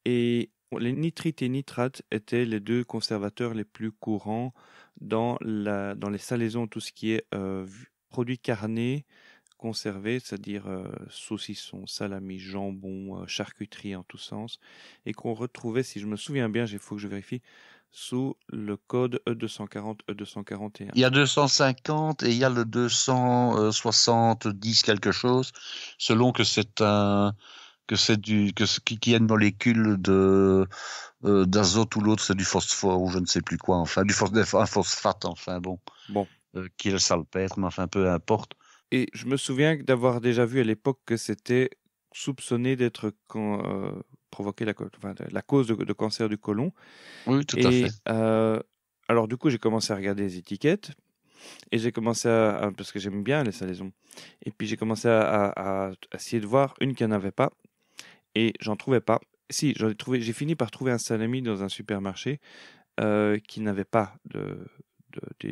Speaker 2: Et les nitrites et nitrates étaient les 2 conservateurs les plus courants dans les salaisons, tout ce qui est produits carnés, conservés, c'est-à-dire saucissons, salami, jambon, charcuterie en tous sens, et qu'on retrouvait, si je me souviens bien, il faut que je vérifie, sous le code E240, E241.
Speaker 3: Il y a 250 et il y a le 270 quelque chose, selon que c'est qui est une molécule d'azote ou l'autre c'est du phosphore ou je ne sais plus quoi, enfin un phosphate, enfin bon. Qui est le salpêtre, mais enfin peu importe.
Speaker 2: Et je me souviens d'avoir déjà vu à l'époque que c'était soupçonné d'être provoquer la cause de cancer du côlon.
Speaker 3: Oui, tout à fait.
Speaker 2: Alors du coup, j'ai commencé à regarder les étiquettes et j'ai commencé parce que j'aime bien les salaisons. Et puis j'ai commencé à essayer de voir une qui n'en avait pas et j'en trouvais pas. Si, j'ai fini par trouver un salami dans un supermarché qui n'avait pas de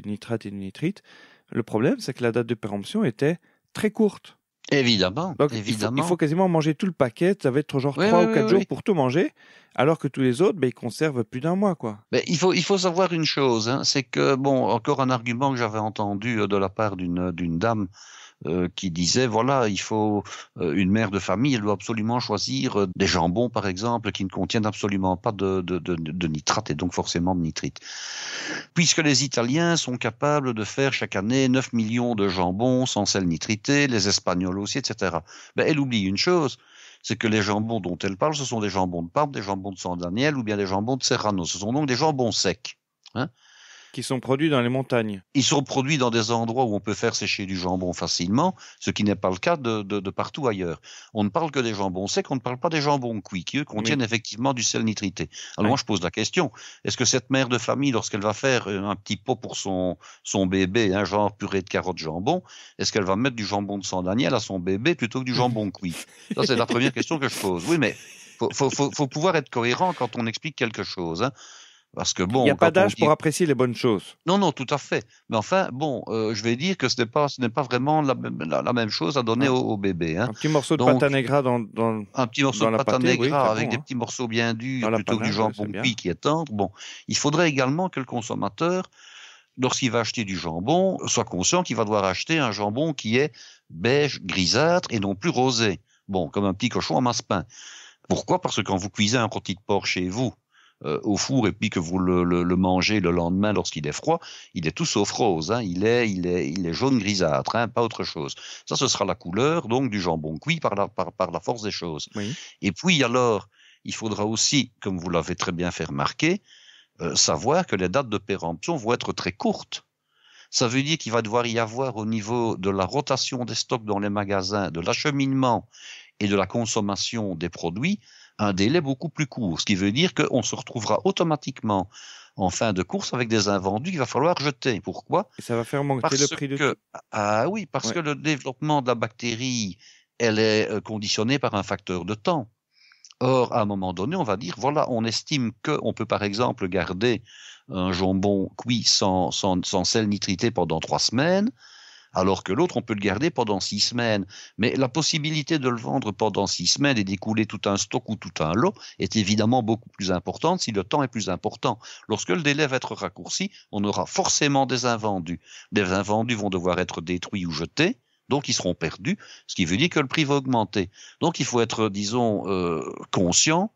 Speaker 2: nitrate et de nitrite. Le problème, c'est que la date de péremption était très courte.
Speaker 3: Évidemment.
Speaker 2: Donc, il faut quasiment manger tout le paquet. Ça va être genre 3 ou 4 jours pour tout manger, alors que tous les autres, ils conservent plus d'un mois, quoi.
Speaker 3: Mais il faut savoir une chose, hein, c'est que, bon, encore un argument que j'avais entendu de la part d'une dame qui disait, voilà, il faut une mère de famille, elle doit absolument choisir des jambons, par exemple, qui ne contiennent absolument pas de nitrate et donc forcément de nitrite. Puisque les Italiens sont capables de faire chaque année 9 millions de jambons sans sel nitrité, les Espagnols aussi, etc. Ben, elle oublie une chose, c'est que les jambons dont elle parle, ce sont des jambons de Parme, des jambons de San Daniel ou bien des jambons de Serrano. Ce sont donc des jambons secs. Hein.
Speaker 2: Qui sont produits dans les montagnes.
Speaker 3: Ils sont produits dans des endroits où on peut faire sécher du jambon facilement, ce qui n'est pas le cas de partout ailleurs. On ne parle que des jambons secs, on ne parle pas des jambons cuits, qui eux contiennent effectivement du sel nitrité. Alors moi je pose la question, est-ce que cette mère de famille, lorsqu'elle va faire un petit pot pour son bébé, genre purée de carottes jambon, est-ce qu'elle va mettre du jambon de San Daniel à son bébé plutôt que du jambon cuit? Ça c'est la première question que je pose. Oui, mais faut pouvoir être cohérent quand on explique quelque chose, hein. Parce que bon,
Speaker 2: il n'y a pas d'âge pour apprécier les bonnes choses.
Speaker 3: Non, tout à fait. Mais enfin, bon, je vais dire que ce n'est pas vraiment la même chose à donner au bébé. Hein.
Speaker 2: Un petit morceau de pâte à negra dans
Speaker 3: un petit morceau de pâte à negra avec des petits morceaux bien durs plutôt que du jambon cuit qui est tendre. Bon, il faudrait également que le consommateur, lorsqu'il va acheter du jambon, soit conscient qu'il va devoir acheter un jambon qui est beige, grisâtre et non plus rosé. Bon, comme un petit cochon à masse-pain. Pourquoi? Parce que quand vous cuisez un rôti de porc chez vous, au four et puis que vous le mangez le lendemain lorsqu'il est froid, il est tout sauf rose, hein. Il est jaune grisâtre, hein, pas autre chose. Ça, ce sera la couleur donc du jambon cuit par la force des choses.
Speaker 2: Oui.
Speaker 3: Et puis alors, il faudra aussi, comme vous l'avez très bien fait remarquer, savoir que les dates de péremption vont être très courtes. Ça veut dire qu'il va devoir y avoir au niveau de la rotation des stocks dans les magasins, de l'acheminement et de la consommation des produits, un délai beaucoup plus court, ce qui veut dire qu'on se retrouvera automatiquement en fin de course avec des invendus qu'il va falloir jeter. Pourquoi?
Speaker 2: Et ça va faire monter le prix de tout.
Speaker 3: Ah oui, parce que le développement de la bactérie, elle est conditionnée par un facteur de temps. Or, à un moment donné, on va dire, voilà, on estime qu'on peut par exemple garder un jambon cuit sans sel nitrité pendant 3 semaines, alors que l'autre, on peut le garder pendant 6 semaines. Mais la possibilité de le vendre pendant 6 semaines et d'écouler tout un stock ou tout un lot est évidemment beaucoup plus importante si le temps est plus important. Lorsque le délai va être raccourci, on aura forcément des invendus. Les invendus vont devoir être détruits ou jetés, donc ils seront perdus, ce qui veut dire que le prix va augmenter. Donc il faut être, disons, conscient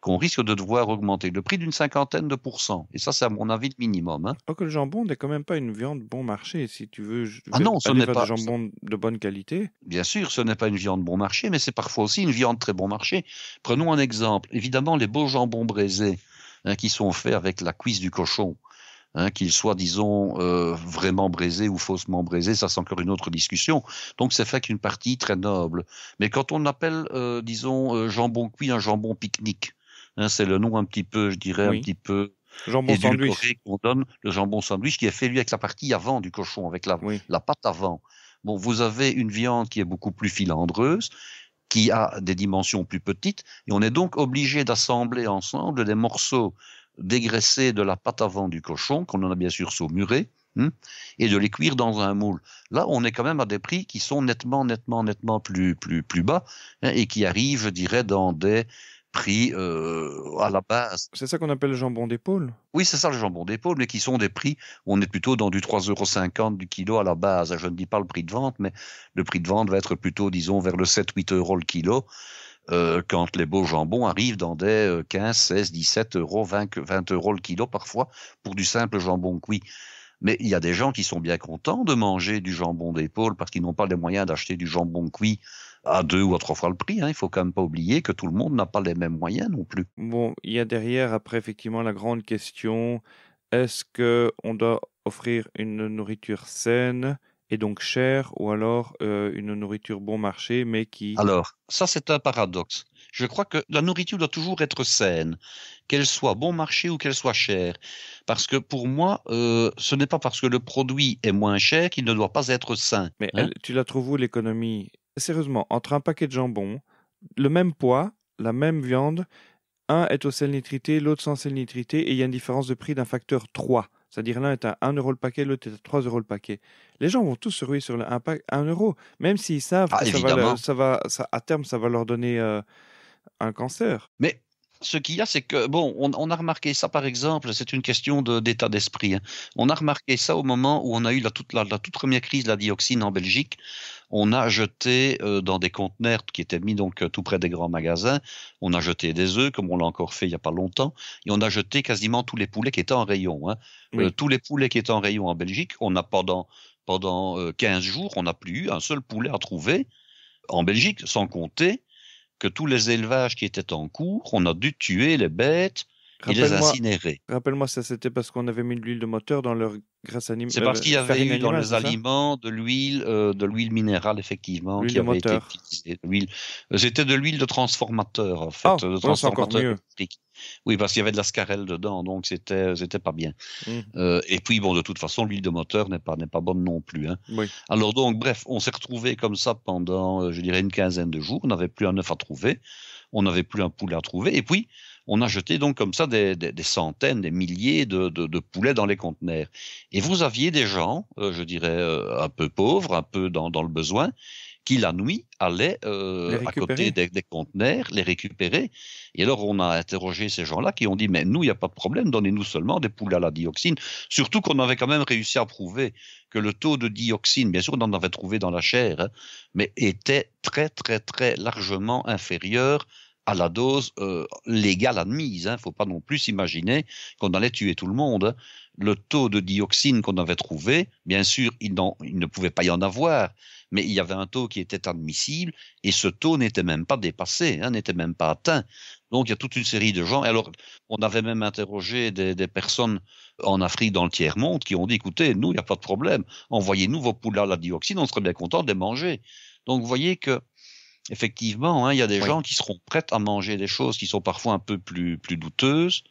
Speaker 3: qu'on risque de devoir augmenter le prix d'une 50%. Et ça, c'est à mon avis le minimum. Hein.
Speaker 2: Alors que le jambon n'est quand même pas une viande bon marché. Si tu veux
Speaker 3: non, ce n'est pas
Speaker 2: du jambon de bonne qualité.
Speaker 3: Bien sûr, ce n'est pas une viande bon marché, mais c'est parfois aussi une viande très bon marché. Prenons un exemple. Évidemment, les beaux jambons braisés qui sont faits avec la cuisse du cochon, qu'ils soient, disons, vraiment braisés ou faussement braisés, ça c'est encore une autre discussion. Donc c'est fait qu'une partie très noble. Mais quand on appelle, disons, jambon cuit un jambon pique-nique, c'est le nom un petit peu, je dirais, un petit peu
Speaker 2: jambon sandwich
Speaker 3: qu'on donne, le jambon sandwich qui est fait lui avec la partie avant du cochon, avec la pâte avant. Bon, vous avez une viande qui est beaucoup plus filandreuse, qui a des dimensions plus petites, et on est donc obligé d'assembler ensemble des morceaux dégraissés de la pâte avant du cochon, qu'on en a bien sûr saumuré, et de les cuire dans un moule. Là, on est quand même à des prix qui sont nettement plus bas, et qui arrivent, je dirais, dans des prix à la base.
Speaker 2: C'est ça qu'on appelle le jambon d'épaule?
Speaker 3: Oui, c'est ça le jambon d'épaule, mais qui sont des prix, on est plutôt dans du 3,50 € du kilo à la base. Je ne dis pas le prix de vente, mais le prix de vente va être plutôt, disons, vers le 7-8 € le kilo, quand les beaux jambons arrivent dans des 15, 16, 17 €, 20 € le kilo parfois, pour du simple jambon cuit. Mais il y a des gens qui sont bien contents de manger du jambon d'épaule parce qu'ils n'ont pas les moyens d'acheter du jambon cuit à 2 ou à 3 fois le prix. Il faut quand même pas oublier que tout le monde n'a pas les mêmes moyens non plus.
Speaker 2: Bon, il y a derrière, après, effectivement, la grande question, est-ce qu'on doit offrir une nourriture saine et donc chère, ou alors une nourriture bon marché, mais qui...
Speaker 3: Alors, ça c'est un paradoxe. Je crois que la nourriture doit toujours être saine, qu'elle soit bon marché ou qu'elle soit chère. Parce que pour moi, ce n'est pas parce que le produit est moins cher qu'il ne doit pas être sain.
Speaker 2: Mais tu la trouves où l'économie? Sérieusement, entre un paquet de jambon, le même poids, la même viande, un est au sel nitrité, l'autre sans sel nitrité, et il y a une différence de prix d'un facteur 3. C'est-à-dire l'un est à 1 € le paquet, l'autre est à 3 € le paquet. Les gens vont tous se ruer sur 1 €, même s'ils savent que à terme, ça va leur donner un cancer.
Speaker 3: Mais ce qu'il y a, c'est que, bon, on a remarqué ça, par exemple, c'est une question d'état d'esprit, hein. On a remarqué ça au moment où on a eu la toute première crise de la dioxine en Belgique. On a jeté dans des conteneurs qui étaient mis donc tout près des grands magasins, on a jeté des œufs, comme on l'a encore fait il n'y a pas longtemps, et on a jeté quasiment tous les poulets qui étaient en rayon, hein.
Speaker 2: Oui.
Speaker 3: Tous les poulets qui étaient en rayon en Belgique, on a pendant 15 jours, on n'a plus eu un seul poulet à trouver en Belgique, sans compter que tous les élevages qui étaient en cours, on a dû tuer les bêtes et les incinérer.
Speaker 2: Rappelle-moi, ça c'était parce qu'on avait mis de l'huile de moteur dans leur graisse animale.
Speaker 3: C'est parce qu'il y avait eu dans les
Speaker 2: c'est ça
Speaker 3: aliments de l'huile minérale, effectivement,
Speaker 2: L'huile
Speaker 3: qui
Speaker 2: de
Speaker 3: avait été
Speaker 2: moteur.
Speaker 3: utilisée. C'était de l'huile de transformateur, en fait,
Speaker 2: Ah,
Speaker 3: de
Speaker 2: ouais, c'est encore
Speaker 3: transformateur
Speaker 2: mieux.
Speaker 3: électrique. Oui, parce qu'il y avait de la scarelle dedans, donc c'était pas bien.
Speaker 2: Mhm.
Speaker 3: Et puis bon, de toute façon, l'huile de moteur n'est pas bonne non plus, hein.
Speaker 2: Oui.
Speaker 3: Alors donc, bref, on s'est retrouvés comme ça pendant, je dirais, une quinzaine de jours. On n'avait plus un œuf à trouver, on n'avait plus un poulet à trouver, et puis on a jeté donc comme ça des centaines, des milliers de poulets dans les conteneurs. Et vous aviez des gens, je dirais, un peu pauvres, un peu dans le besoin, qui la nuit allaient à côté des conteneurs, les récupérer. Et alors on a interrogé ces gens-là qui ont dit, mais nous, il n'y a pas de problème, donnez-nous seulement des poulets à la dioxine. Surtout qu'on avait quand même réussi à prouver que le taux de dioxine, bien sûr on en avait trouvé dans la chair, hein, mais était très très très largement inférieur à la dose légale admise, hein. Faut pas non plus s'imaginer qu'on allait tuer tout le monde, hein. Le taux de dioxine qu'on avait trouvé, bien sûr, il ne pouvait pas y en avoir, mais il y avait un taux qui était admissible, et ce taux n'était même pas dépassé, hein, n'était même pas atteint. Donc il y a toute une série de gens. Et alors, on avait même interrogé des personnes en Afrique, dans le tiers-monde, qui ont dit, écoutez, nous, il n'y a pas de problème, envoyez-nous vos poulets à la dioxine, on serait bien content de les manger. Donc vous voyez que effectivement, hein, il y a des gens qui seront prêts à manger des choses qui sont parfois un peu plus douteuses,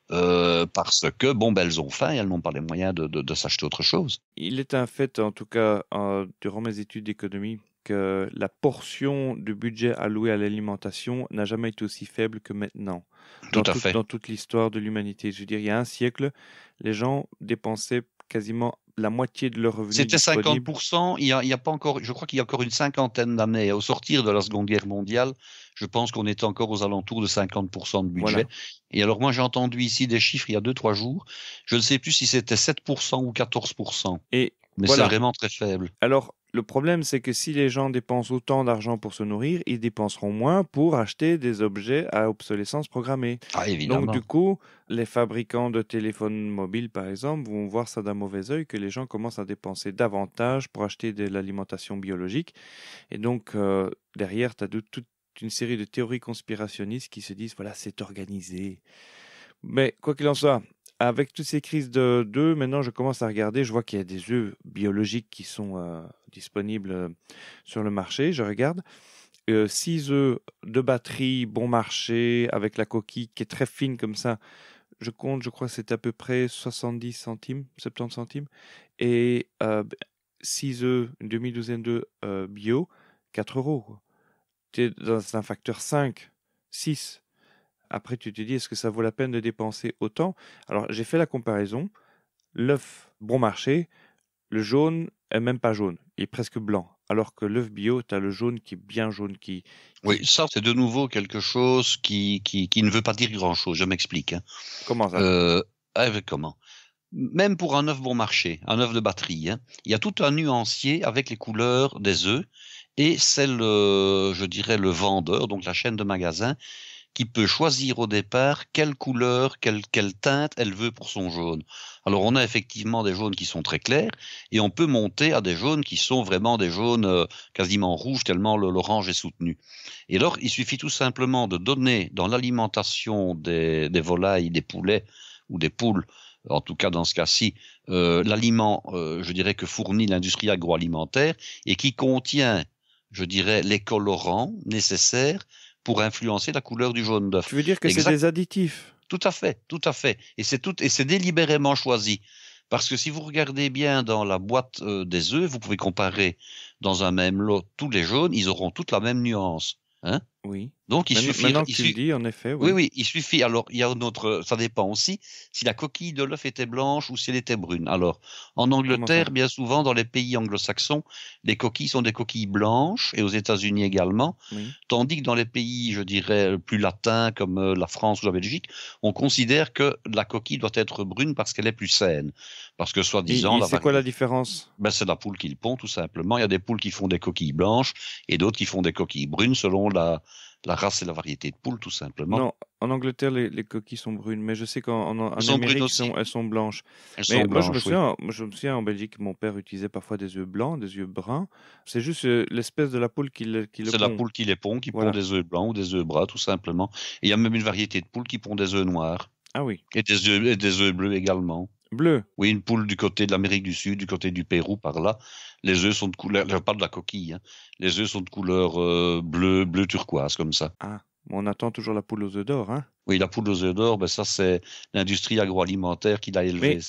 Speaker 3: parce que bon, elles ont faim et elles n'ont pas les moyens de s'acheter autre chose.
Speaker 2: Il est un fait, en tout cas, durant mes études d'économie, que la portion de budget allouée à l'alimentation n'a jamais été aussi faible que maintenant.
Speaker 3: Tout à fait.
Speaker 2: Dans toute l'histoire de l'humanité. Je veux dire, il y a un siècle, les gens dépensaient quasiment la moitié de leurs revenus.
Speaker 3: C'était 50%. Il y a pas encore, je crois qu'il y a encore une cinquantaine d'années. Au sortir de la Seconde Guerre mondiale, je pense qu'on était encore aux alentours de 50% de budget. Voilà. Et alors moi, j'ai entendu ici des chiffres il y a 2-3 jours. Je ne sais plus si c'était 7% ou 14%. Mais voilà. C'est vraiment très faible.
Speaker 2: Alors, le problème, c'est que si les gens dépensent autant d'argent pour se nourrir, ils dépenseront moins pour acheter des objets à obsolescence programmée.
Speaker 3: Ah, évidemment.
Speaker 2: Donc, du coup, les fabricants de téléphones mobiles, par exemple, vont voir ça d'un mauvais œil, que les gens commencent à dépenser davantage pour acheter de l'alimentation biologique. Et donc, derrière, tu as toute une série de théories conspirationnistes qui se disent, voilà, c'est organisé. Mais quoi qu'il en soit, avec toutes ces crises d'œufs, maintenant je commence à regarder, je vois qu'il y a des œufs biologiques qui sont disponibles sur le marché, je regarde. 6 œufs de batterie, bon marché, avec la coquille qui est très fine comme ça, je compte, je crois que c'est à peu près 70 centimes, 70 centimes. Et 6 œufs, une demi-douzaine d'œufs bio, 4 €. Tu es dans un facteur 5, 6. Après, tu te dis, est-ce que ça vaut la peine de dépenser autant? Alors, j'ai fait la comparaison. L'œuf bon marché, le jaune est même pas jaune, il est presque blanc. Alors que l'œuf bio, tu as le jaune qui est bien jaune.
Speaker 3: Oui, ça, c'est de nouveau quelque chose qui ne veut pas dire grand-chose. Je m'explique, hein.
Speaker 2: Comment ça?
Speaker 3: Comment? Même pour un œuf bon marché, un œuf de batterie, hein, il y a tout un nuancier avec les couleurs des œufs, et c'est je dirais, le vendeur, donc la chaîne de magasins, qui peut choisir au départ quelle couleur, quelle teinte elle veut pour son jaune. Alors on a effectivement des jaunes qui sont très clairs, et on peut monter à des jaunes qui sont vraiment des jaunes quasiment rouges, tellement l'orange est soutenu. Et alors il suffit tout simplement de donner dans l'alimentation des volailles, des poulets ou des poules, en tout cas dans ce cas-ci, l'aliment, je dirais, que fournit l'industrie agroalimentaire, et qui contient, je dirais, les colorants nécessaires pour influencer la couleur du jaune d'œuf.
Speaker 2: Tu veux dire que c'est des additifs?
Speaker 3: Tout à fait, tout à fait. Et c'est délibérément choisi. Parce que si vous regardez bien dans la boîte des œufs, vous pouvez comparer dans un même lot tous les jaunes, ils auront toutes la même nuance, hein.
Speaker 2: Oui.
Speaker 3: Donc,
Speaker 2: Maintenant que tu le dis, en effet, oui.
Speaker 3: Oui, il suffit. Alors, il y a ça dépend aussi si la coquille de l'œuf était blanche ou si elle était brune. Alors, en Angleterre, bien souvent, dans les pays anglo-saxons, les coquilles sont des coquilles blanches et aux États-Unis également.
Speaker 2: Oui.
Speaker 3: Tandis que dans les pays, je dirais, plus latins comme la France ou la Belgique, on considère que la coquille doit être brune parce qu'elle est plus saine. Parce que, soi-disant,
Speaker 2: Et c'est quoi la différence?
Speaker 3: Ben, c'est la poule qui le pond, tout simplement. Il y a des poules qui font des coquilles blanches et d'autres qui font des coquilles brunes selon la race et la variété de poule, tout simplement.
Speaker 2: Non, en Angleterre, les coquilles sont brunes, mais je sais qu'en
Speaker 3: Elles sont brunes
Speaker 2: Amérique,
Speaker 3: aussi.
Speaker 2: elles sont blanches.
Speaker 3: Elles
Speaker 2: Mais
Speaker 3: sont
Speaker 2: moi, je
Speaker 3: blanches,
Speaker 2: me souviens en Belgique, mon père utilisait parfois des œufs blancs, des œufs bruns. C'est juste l'espèce de la poule qui le
Speaker 3: C'est la
Speaker 2: pond.
Speaker 3: poule qui les pond, qui
Speaker 2: Voilà.
Speaker 3: pond des œufs blancs ou des œufs bruns, tout simplement. Et il y a même une variété de poules qui pond des œufs noirs.
Speaker 2: Ah oui.
Speaker 3: Et des œufs bleus également.
Speaker 2: Bleu.
Speaker 3: Oui, une poule du côté de l'Amérique du Sud, du côté du Pérou, par là. Les œufs sont de couleur, je parle de la coquille, hein. Les œufs sont de couleur bleu turquoise, comme ça.
Speaker 2: Ah, mais on attend toujours la poule aux œufs d'or, hein.
Speaker 3: Oui, la poule aux œufs d'or, ben ça, c'est l'industrie agroalimentaire qui l'a élevée.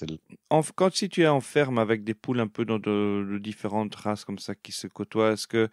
Speaker 2: Mais si tu es en ferme avec des poules un peu de différentes races comme ça qui se côtoient, est-ce que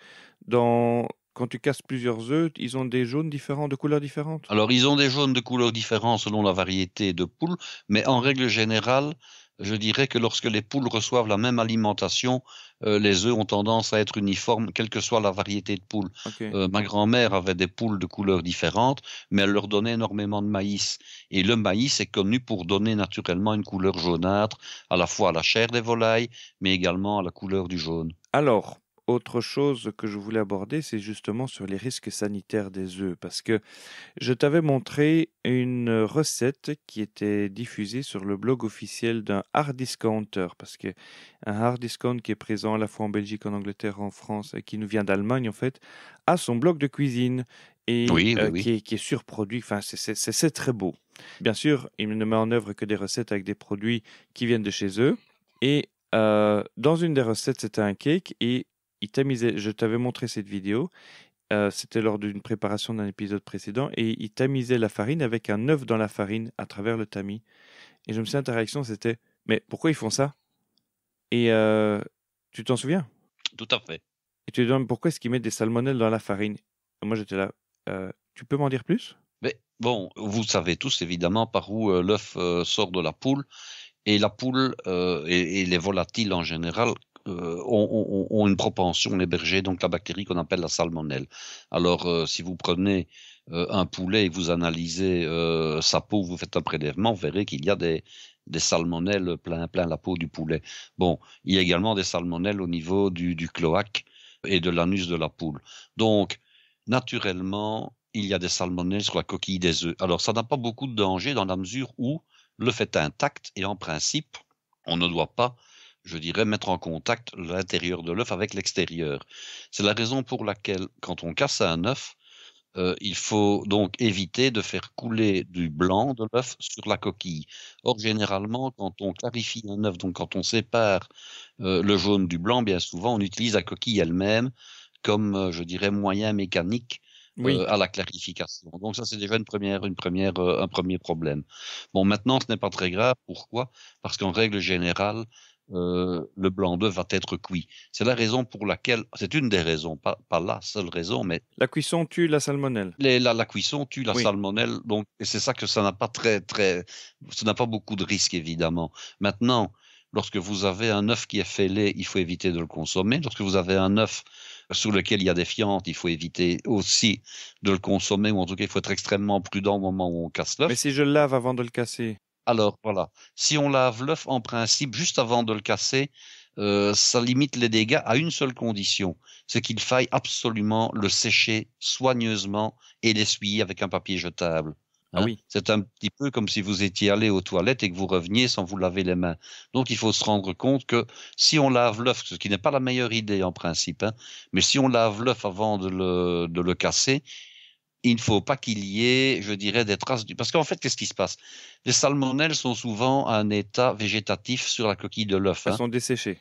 Speaker 2: quand tu casses plusieurs œufs, ils ont des jaunes différents, de couleurs différentes?
Speaker 3: Alors, ils ont des jaunes de couleurs différentes selon la variété de poules, mais en règle générale, je dirais que lorsque les poules reçoivent la même alimentation, les œufs ont tendance à être uniformes, quelle que soit la variété de poules.
Speaker 2: Okay.
Speaker 3: Ma grand-mère avait des poules de couleurs différentes, mais elle leur donnait énormément de maïs. Et le maïs est connu pour donner naturellement une couleur jaunâtre, à la fois à la chair des volailles, mais également à la couleur du jaune.
Speaker 2: Alors, autre chose que je voulais aborder, c'est justement sur les risques sanitaires des œufs, parce que je t'avais montré une recette qui était diffusée sur le blog officiel d'un hard discounter, parce que un hard discount qui est présent à la fois en Belgique, en Angleterre, en France, et qui nous vient d'Allemagne en fait, a son blog de cuisine et
Speaker 3: Oui.
Speaker 2: qui est surproduit. Enfin, c'est très beau. Bien sûr, il ne met en œuvre que des recettes avec des produits qui viennent de chez eux. Et dans une des recettes, c'était un cake et je t'avais montré cette vidéo, c'était lors d'une préparation d'un épisode précédent, et il tamisait la farine avec un œuf dans la farine à travers le tamis. Et je me souviens, ta réaction, c'était « Mais pourquoi ils font ça ?» Et tu t'en souviens?
Speaker 3: Tout à fait.
Speaker 2: Et tu te demandes pourquoi est-ce qu'ils mettent des salmonelles dans la farine? Et moi, j'étais là, tu peux m'en dire plus?
Speaker 3: Mais bon, vous savez tous évidemment par où l'œuf sort de la poule, et la poule et les volatiles en général ont une propension, les bergers, donc la bactérie qu'on appelle la salmonelle. Alors, si vous prenez un poulet et vous analysez sa peau, vous faites un prélèvement, vous verrez qu'il y a des salmonelles plein la peau du poulet. Bon, il y a également des salmonelles au niveau du cloaque et de l'anus de la poule. Donc, naturellement, il y a des salmonelles sur la coquille des œufs. Alors, ça n'a pas beaucoup de danger dans la mesure où l'œuf est intact et en principe, on ne doit pas, je dirais, mettre en contact l'intérieur de l'œuf avec l'extérieur. C'est la raison pour laquelle, quand on casse un œuf, il faut donc éviter de faire couler du blanc de l'œuf sur la coquille. Or, généralement, quand on clarifie un œuf, donc quand on sépare le jaune du blanc, bien souvent, on utilise la coquille elle-même comme, je dirais, moyen mécanique à la clarification. Donc ça, c'est déjà un premier problème. Bon, maintenant, ce n'est pas très grave. Pourquoi? Parce qu'en règle générale, le blanc d'œuf va être cuit. C'est la raison pour laquelle, c'est une des raisons, pas la seule raison, mais
Speaker 2: la cuisson tue la salmonelle.
Speaker 3: La cuisson tue la salmonelle, donc et c'est ça que ça n'a pas ça n'a pas beaucoup de risques évidemment. Maintenant, lorsque vous avez un œuf qui est fêlé, il faut éviter de le consommer. Lorsque vous avez un œuf sur lequel il y a des fientes, il faut éviter aussi de le consommer, ou en tout cas, il faut être extrêmement prudent au moment où on casse l'œuf.
Speaker 2: Mais si je le lave avant de le casser?
Speaker 3: Alors, voilà. Si on lave l'œuf, en principe, juste avant de le casser, ça limite les dégâts à une seule condition. C'est qu'il faille absolument le sécher soigneusement et l'essuyer avec un papier jetable.
Speaker 2: Ah oui.
Speaker 3: C'est un petit peu comme si vous étiez allé aux toilettes et que vous reveniez sans vous laver les mains. Donc, il faut se rendre compte que si on lave l'œuf, ce qui n'est pas la meilleure idée en principe, mais si on lave l'œuf avant de le casser, il ne faut pas qu'il y ait, je dirais, des traces parce qu'en fait, qu'est-ce qui se passe? Les salmonelles sont souvent à un état végétatif sur la coquille de l'œuf.
Speaker 2: Elles sont desséchées.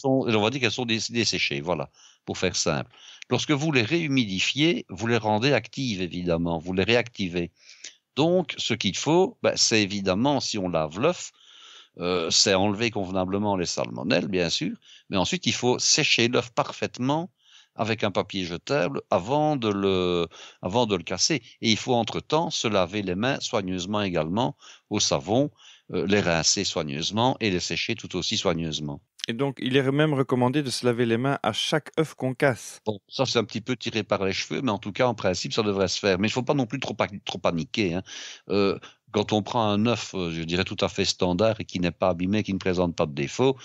Speaker 3: On va dire qu'elles sont desséchées, voilà, pour faire simple. Lorsque vous les réhumidifiez, vous les rendez actives, évidemment, vous les réactivez. Donc, ce qu'il faut, c'est évidemment, si on lave l'œuf, c'est enlever convenablement les salmonelles, bien sûr, mais ensuite, il faut sécher l'œuf parfaitement avec un papier jetable avant de le casser. Et il faut entre-temps se laver les mains soigneusement également au savon, les rincer soigneusement et les sécher tout aussi soigneusement.
Speaker 2: Et donc, il est même recommandé de se laver les mains à chaque œuf qu'on casse.
Speaker 3: Bon, ça c'est un petit peu tiré par les cheveux, mais en tout cas, en principe, ça devrait se faire. Mais il ne faut pas non plus trop paniquer, hein. Quand on prend un œuf, je dirais tout à fait standard et qui n'est pas abîmé, qui ne présente pas de défaut,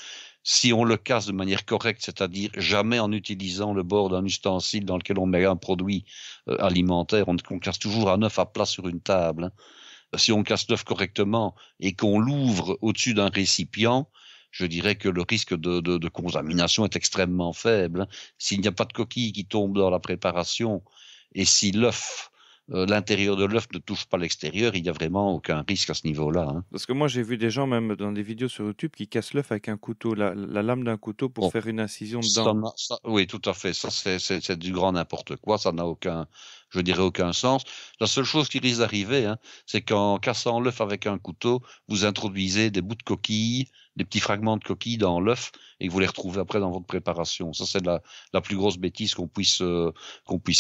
Speaker 3: si on le casse de manière correcte, c'est-à-dire jamais en utilisant le bord d'un ustensile dans lequel on met un produit alimentaire, on casse toujours un œuf à plat sur une table, hein. Si on casse l'œuf correctement et qu'on l'ouvre au-dessus d'un récipient, je dirais que le risque de contamination est extrêmement faible, hein. S'il n'y a pas de coquille qui tombe dans la préparation et si l'intérieur de l'œuf ne touche pas l'extérieur, il n'y a vraiment aucun risque à ce niveau-là, hein.
Speaker 2: Parce que moi, j'ai vu des gens, même dans des vidéos sur YouTube, qui cassent l'œuf avec un couteau, la lame d'un couteau pour faire une incision dedans.
Speaker 3: Oui, tout à fait. Ça, c'est du grand n'importe quoi. Ça n'a aucun sens. La seule chose qui risque d'arriver, hein, c'est qu'en cassant l'œuf avec un couteau, vous introduisez des bouts de coquille, des petits fragments de coquille dans l'œuf et que vous les retrouvez après dans votre préparation. Ça, c'est la plus grosse bêtise qu'on puisse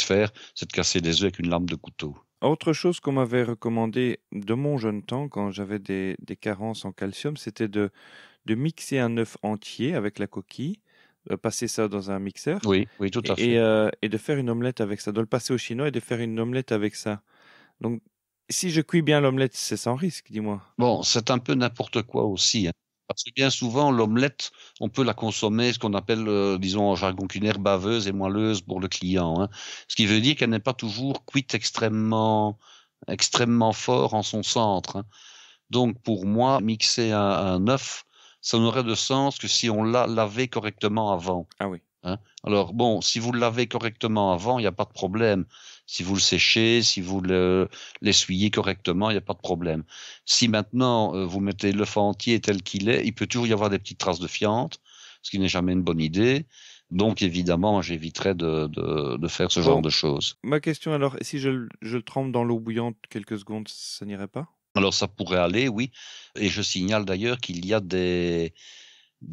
Speaker 3: faire, c'est de casser des œufs avec une lame de couteau.
Speaker 2: Autre chose qu'on m'avait recommandé de mon jeune temps, quand j'avais des carences en calcium, c'était de mixer un œuf entier avec la coquille, passer ça dans un mixeur.
Speaker 3: Oui, tout à fait.
Speaker 2: Et de faire une omelette avec ça, de le passer au chinois et de faire une omelette avec ça. Donc, si je cuis bien l'omelette, c'est sans risque, dis-moi.
Speaker 3: Bon, c'est un peu n'importe quoi aussi, hein. Parce que bien souvent, l'omelette, on peut la consommer, ce qu'on appelle, disons en jargon culinaire, baveuse et moelleuse pour le client, hein. Ce qui veut dire qu'elle n'est pas toujours cuite extrêmement fort en son centre, hein. Donc, pour moi, mixer un œuf, ça n'aurait de sens que si on l'a lavé correctement avant.
Speaker 2: Ah oui.
Speaker 3: Hein. Alors bon, si vous le lavez correctement avant, il n'y a pas de problème. Si vous le séchez, si vous l'essuyez correctement, il n'y a pas de problème. Si maintenant vous mettez l'œuf entier tel qu'il est, il peut toujours y avoir des petites traces de fiente, ce qui n'est jamais une bonne idée. Donc évidemment, j'éviterais de faire ce genre de choses.
Speaker 2: Ma question alors, si je le trempe dans l'eau bouillante quelques secondes, ça n'irait pas?
Speaker 3: Alors ça pourrait aller, oui. Et je signale d'ailleurs qu'il y a des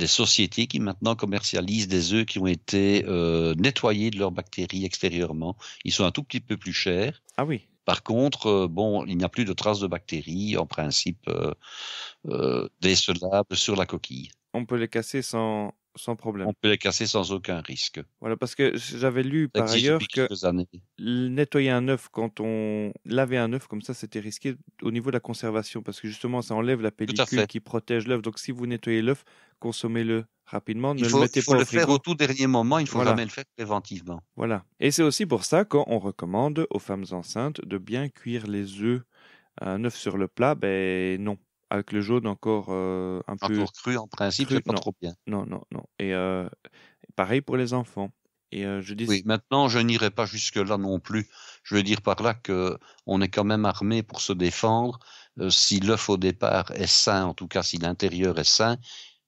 Speaker 3: sociétés qui maintenant commercialisent des œufs qui ont été nettoyés de leurs bactéries extérieurement. Ils sont un tout petit peu plus chers.
Speaker 2: Ah oui.
Speaker 3: Par contre, il n'y a plus de traces de bactéries, en principe décelables sur la coquille.
Speaker 2: On peut les casser sans problème.
Speaker 3: On peut les casser sans aucun risque.
Speaker 2: Voilà, parce que j'avais lu par ailleurs que nettoyer un œuf, quand on lavait un œuf comme ça, c'était risqué au niveau de la conservation, parce que justement, ça enlève la pellicule qui protège l'œuf. Donc, si vous nettoyez l'œuf, consommez-le rapidement. Ne le mettez pas au frigo.
Speaker 3: Il faut le faire au tout dernier moment, il ne faut jamais le faire préventivement.
Speaker 2: Voilà. Et c'est aussi pour ça qu'on recommande aux femmes enceintes de bien cuire les œufs. Un œuf sur le plat, ben non. Avec le jaune encore un peu...
Speaker 3: Encore cru, en principe, c'est pas trop bien.
Speaker 2: Non. Et pareil pour les enfants. Et
Speaker 3: Oui, maintenant, je n'irai pas jusque-là non plus. Je veux dire par là qu'on est quand même armé pour se défendre. Si l'œuf au départ est sain, en tout cas si l'intérieur est sain,